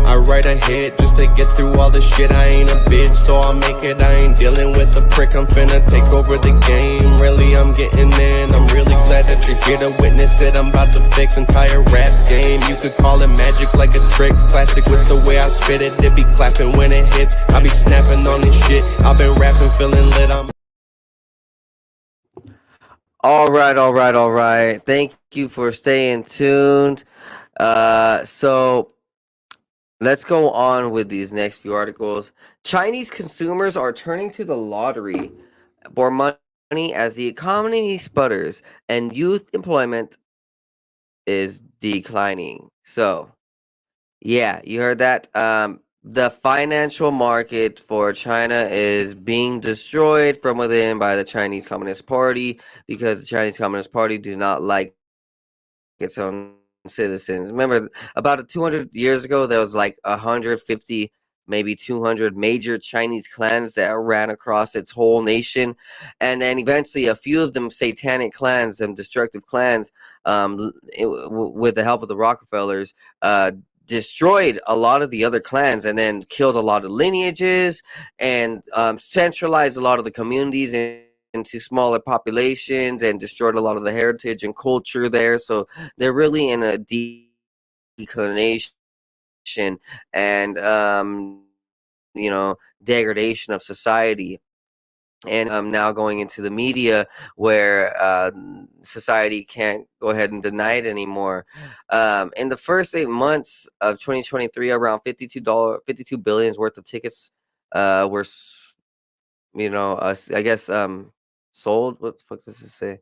I write a hit just to get through all the shit. I ain't a bitch, so I'll make it. I ain't dealing with the prick, I'm finna take over the game. Really, I'm getting in, I'm really glad that you're here to witness it. I'm about to fix entire rap game. You could call it magic, like a trick. Classic with the way I spit it. They be clapping when it hits. I be snapping on this shit. I've been rapping, feeling lit. All right. Thank you for staying tuned. So let's go on with these next few articles. Chinese consumers are turning to the lottery for money as the economy sputters and youth employment is declining. So, yeah, you heard that. The financial market for China is being destroyed from within by the Chinese Communist Party because the Chinese Communist Party do not like its own citizens. Remember, about 200 years ago, there was like 150, maybe 200 major Chinese clans that ran across its whole nation. And then eventually a few of them satanic clans and destructive clans, with the help of the Rockefellers, destroyed a lot of the other clans and then killed a lot of lineages and centralized a lot of the communities into smaller populations and destroyed a lot of the heritage and culture there. So they're really in a declination and degradation of society. And now going into the media where society can't go ahead and deny it anymore. In the first 8 months of 2023, around $52 billion worth of tickets were, I guess sold. What the fuck does it say?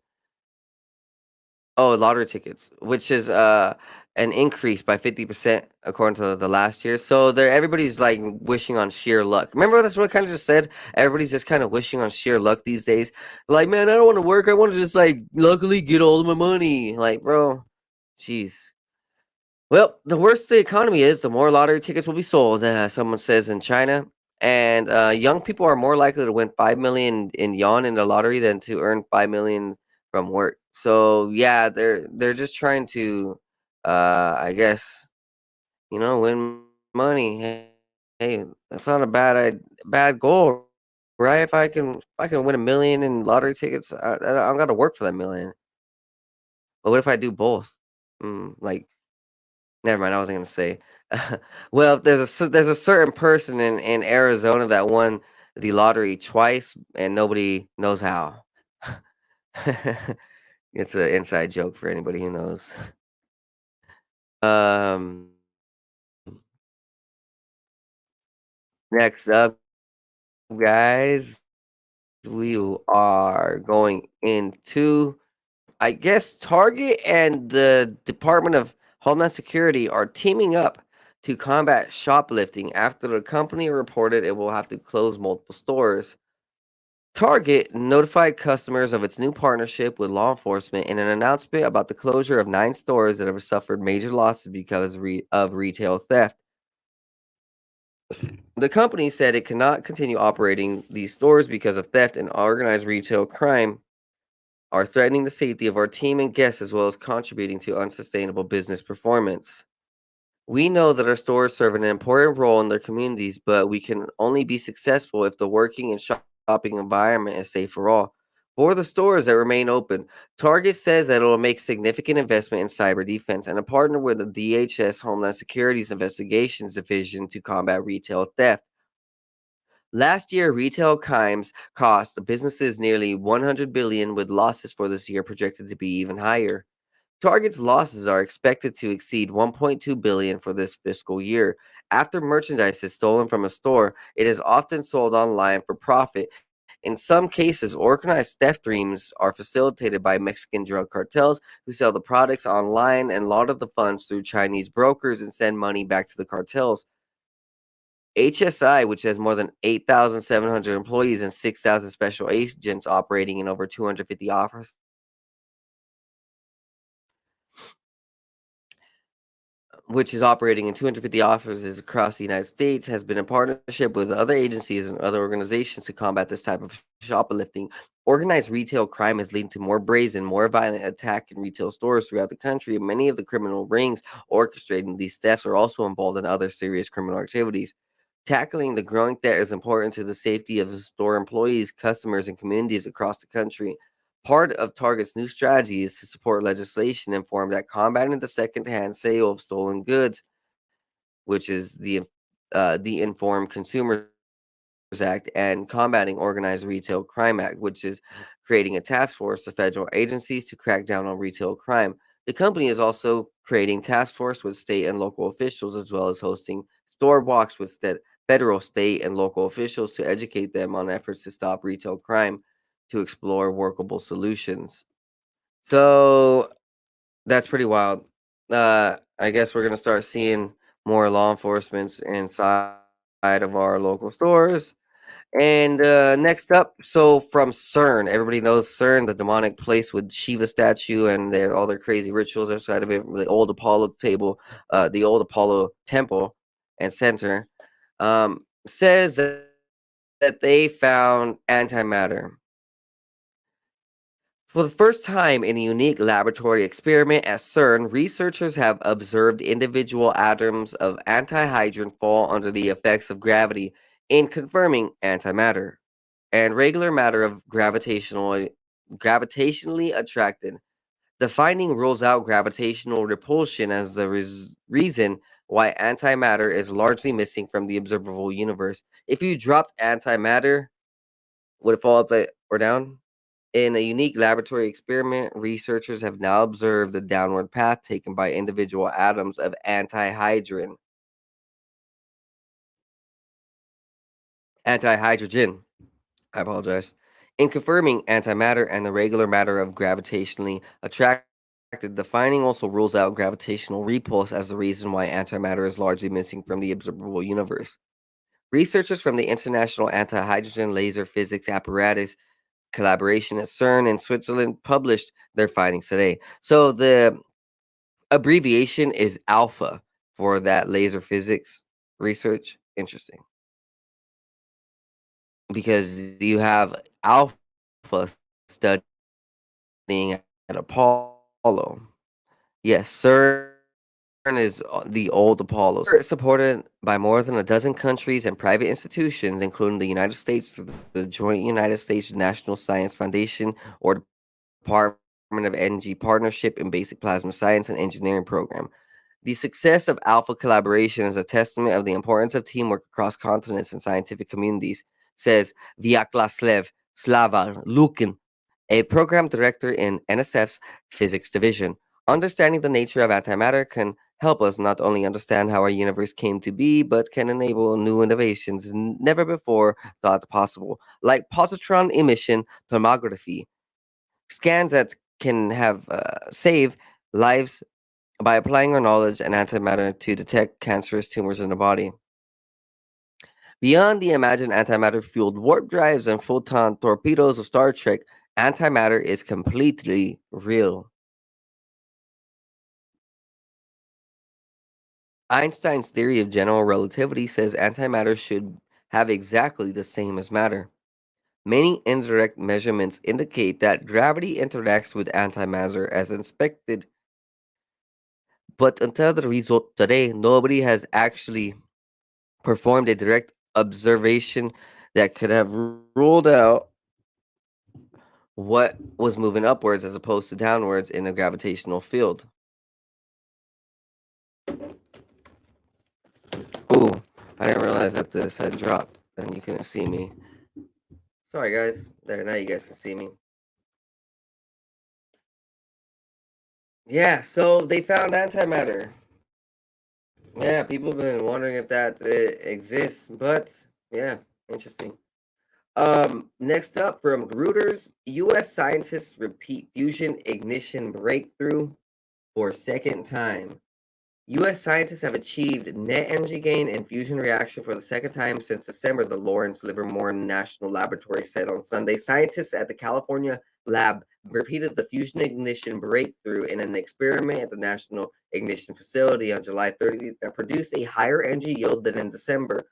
Oh, lottery tickets, which is an increase by 50% according to the last year. So everybody's like wishing on sheer luck. Remember that's what I kind of just said? Everybody's just kind of wishing on sheer luck these days. Like, man, I don't want to work. I want to just like luckily get all of my money. Like, bro, jeez. Well, the worse the economy is, the more lottery tickets will be sold, someone says in China. And young people are more likely to win 5 million in yuan in the lottery than to earn 5 million from work. So yeah, they're just trying to, I guess, win money. Hey, that's not a bad goal, right? If I can win 1 million in lottery tickets, I don't got to work for that million. But what if I do both? Like, never mind. I wasn't gonna say. Well, there's a certain person in Arizona that won the lottery twice, and nobody knows how. It's an inside joke for anybody who knows. Um, Next up, guys, we are going into, I guess, Target and the Department of Homeland Security are teaming up to combat shoplifting after the company reported it will have to close multiple stores. Target notified customers of its new partnership with law enforcement in an announcement about the closure of 9 stores that have suffered major losses because of retail theft. The company said it cannot continue operating these stores because of theft and organized retail crime are threatening the safety of our team and guests as well as contributing to unsustainable business performance. We know that our stores serve an important role in their communities, but we can only be successful if the working and shopping environment is safe for all. For the stores that remain open, Target says that it will make significant investment in cyber defense and a partner with the DHS Homeland Security's Investigations Division to combat retail theft. Last year, retail crimes cost businesses nearly 100 billion, with losses for this year projected to be even higher. Target's losses are expected to exceed 1.2 billion for this fiscal year. After merchandise is stolen from a store, it is often sold online for profit. In some cases, organized theft rings are facilitated by Mexican drug cartels who sell the products online and launder the funds through Chinese brokers and send money back to the cartels. HSI, which has more than 8,700 employees and 6,000 special agents operating in over 250 offices, which is operating in 250 offices across the United States, has been in partnership with other agencies and other organizations to combat this type of shoplifting. Organized retail crime is leading to more brazen, more violent attack in retail stores throughout the country, and many of the criminal rings orchestrating these thefts are also involved in other serious criminal activities. Tackling the growing threat is important to the safety of the store employees, customers, and communities across the country. Part of Target's new strategy is to support legislation informed that combating the secondhand sale of stolen goods, which is the Informed Consumers Act, and combating organized retail crime act, which is creating a task force of federal agencies to crack down on retail crime. The company is also creating task force with state and local officials, as well as hosting store walks with federal, state, and local officials to educate them on efforts to stop retail crime, to explore workable solutions. So that's pretty wild. I guess we're gonna start seeing more law enforcement inside of our local stores. And next up, so from CERN, everybody knows CERN, the demonic place with Shiva statue and all their crazy rituals outside of it, the old Apollo temple and center, says that they found antimatter. For the first time in a unique laboratory experiment at CERN, researchers have observed individual atoms of antihydrogen fall under the effects of gravity, in confirming antimatter and regular matter of gravitationally attracted. The finding rules out gravitational repulsion as the reason why antimatter is largely missing from the observable universe. If you dropped antimatter, would it fall up or down? In a unique laboratory experiment, researchers have now observed the downward path taken by individual atoms of antihydrogen. Antihydrogen. I apologize. In confirming antimatter and the regular matter of gravitationally attracted, the finding also rules out gravitational repulse as the reason why antimatter is largely missing from the observable universe. Researchers from the International Anti-Hydrogen Laser Physics Apparatus collaboration at CERN in Switzerland published their findings today. So the abbreviation is ALPHA for that laser physics research. Interesting. Because you have Alpha studying at Apollo. Yes, CERN is the old Apollo. It's supported by more than a dozen countries and private institutions, including the United States through the Joint United States National Science Foundation or Department of Energy Partnership in Basic Plasma Science and Engineering Program. The success of Alpha collaboration is a testament of the importance of teamwork across continents and scientific communities, says Vyacheslav Slavar Lukin, a program director in NSF's physics division. Understanding the nature of antimatter can help us not only understand how our universe came to be, but can enable new innovations never before thought possible, like positron emission tomography, scans that can have save lives by applying our knowledge and antimatter to detect cancerous tumors in the body. Beyond the imagined antimatter fueled warp drives and photon torpedoes of Star Trek, antimatter is completely real. Einstein's theory of general relativity says antimatter should have exactly the same as matter. Many indirect measurements indicate that gravity interacts with antimatter as expected, but until the result today, nobody has actually performed a direct observation that could have ruled out what was moving upwards as opposed to downwards in a gravitational field. Ooh, I didn't realize that this had dropped and you couldn't see me. Sorry, guys. There, now you guys can see me. Yeah, so they found antimatter. Yeah, people have been wondering if that exists, but yeah, interesting. Next up from Reuters, U.S. scientists repeat fusion ignition breakthrough for second time. U.S. scientists have achieved net energy gain in fusion reaction for the second time since December, the Lawrence Livermore National Laboratory said on Sunday. Scientists at the California lab repeated the fusion ignition breakthrough in an experiment at the National Ignition Facility on July 30th that produced a higher energy yield than in December.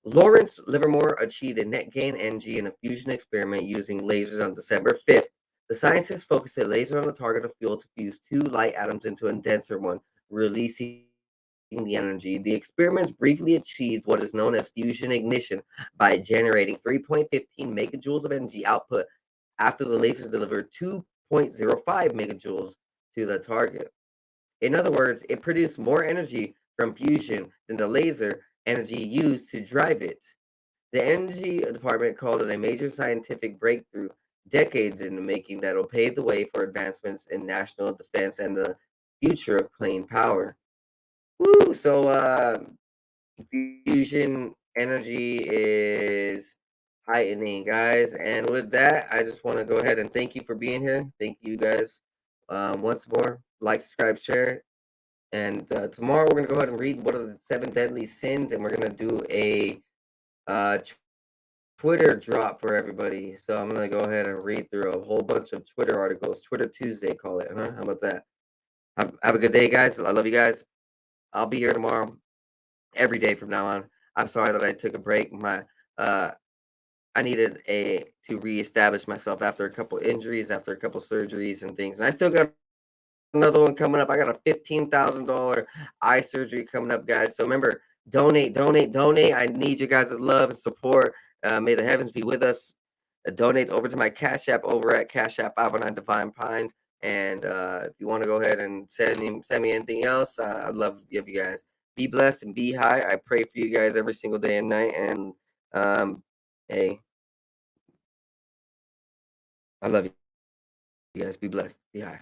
Lawrence Livermore achieved a net gain energy in a fusion experiment using lasers on December 5th. The scientists focused a laser on the target of fuel to fuse two light atoms into a denser one, releasing the energy. The experiments briefly achieved what is known as fusion ignition by generating 3.15 megajoules of energy output after the laser delivered 2.05 megajoules to the target. In other words, it produced more energy from fusion than the laser energy used to drive it. The energy department called it a major scientific breakthrough, decades in the making, that will pave the way for advancements in national defense and the future of clean power. Woo! So fusion energy is heightening, guys. And with that, I just want to go ahead and thank you for being here. Thank you guys once more. Like, subscribe, share. And tomorrow we're going to go ahead and read what are the 7 deadly sins, and we're going to do a Twitter drop for everybody. So I'm going to go ahead and read through a whole bunch of Twitter articles. Twitter Tuesday, call it, huh? How about that? Have a good day, guys. I love you guys. I'll be here tomorrow, every day from now on. I'm sorry that I took a break. I needed to reestablish myself after a couple injuries, after a couple surgeries and things. And I still got another one coming up. I got a $15,000 eye surgery coming up, guys. So remember, donate. I need you guys' love and support. May the heavens be with us. Donate over to my Cash App over at Cash App 509 Divine Pines. And if you want to go ahead and send me anything else, I'd love to give you guys. Be blessed and be high. I pray for you guys every single day and night. And hey, I love you guys. Be blessed. Be high.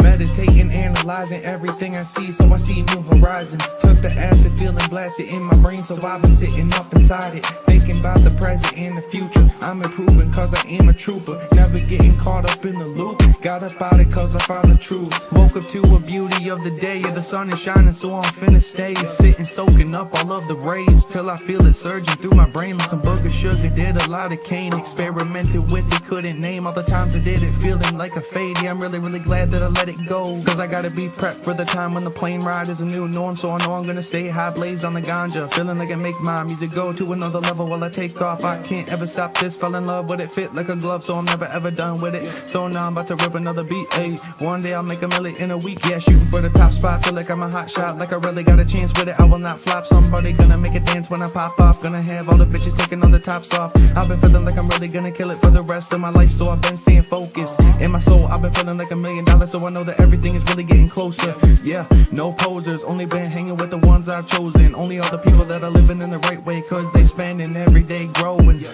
Meditating, analyzing everything I see, so I see new horizons. Took the acid, feeling blasted in my brain, so I've been sitting up inside it, thinking about the present and the future. I'm improving cause I am a trooper, never getting caught up in the loop. Got up out it cause I found the truth. Woke up to a beauty of the day, yeah, the sun is shining, so I'm finna stay. Sitting, soaking up all of the rays, till I feel it surging through my brain like some burger sugar. Did a lot of cane, experimented with it, couldn't name all the times I did it, feeling like a fade. Yeah, I'm really glad that I let it go, cause I gotta be prepped for the time when the plane ride is a new norm. So I know I'm gonna stay high, blaze on the ganja, feeling like I make my music go to another level while I take off. I can't ever stop this, fell in love with it, fit like a glove, so I'm never ever done with it. So now I'm about to rip another beat, ayy. One day I'll make $1 million in a week, yeah, shooting for the top spot. Feel like I'm a hot shot, like I really got a chance with it. I will not flop, somebody gonna make it dance when I pop off. Gonna have all the bitches taking all the tops off. I've been feeling like I'm really gonna kill it for the rest of my life, so I've been staying focused. In my soul, I've been feeling like $1 million, so I know that everything is really getting closer. Yeah, no posers, only been hanging with the ones I've chosen. Only all the people that are living in the right way, cause they spending every day growing.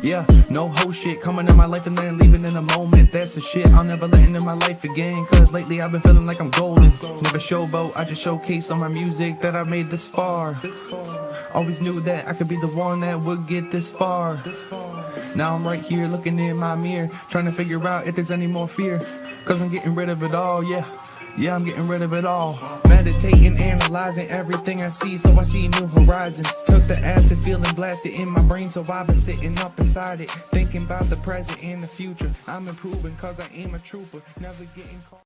Yeah, no whole shit coming in my life and then leaving in a moment. That's the shit I'll never let into my life again, cause lately I've been feeling like I'm golden. Never showboat, I just showcase on my music that I made this far. Always knew that I could be the one that would get this far. Now I'm right here looking in my mirror, trying to figure out if there's any more fear, cause I'm getting rid of it all, yeah. Yeah, I'm getting rid of it all. Meditating, analyzing everything I see, so I see new horizons. Took the acid, feeling blasted in my brain, so I've been sitting up inside it, thinking about the present and the future. I'm improving cause I am a trooper, never getting caught.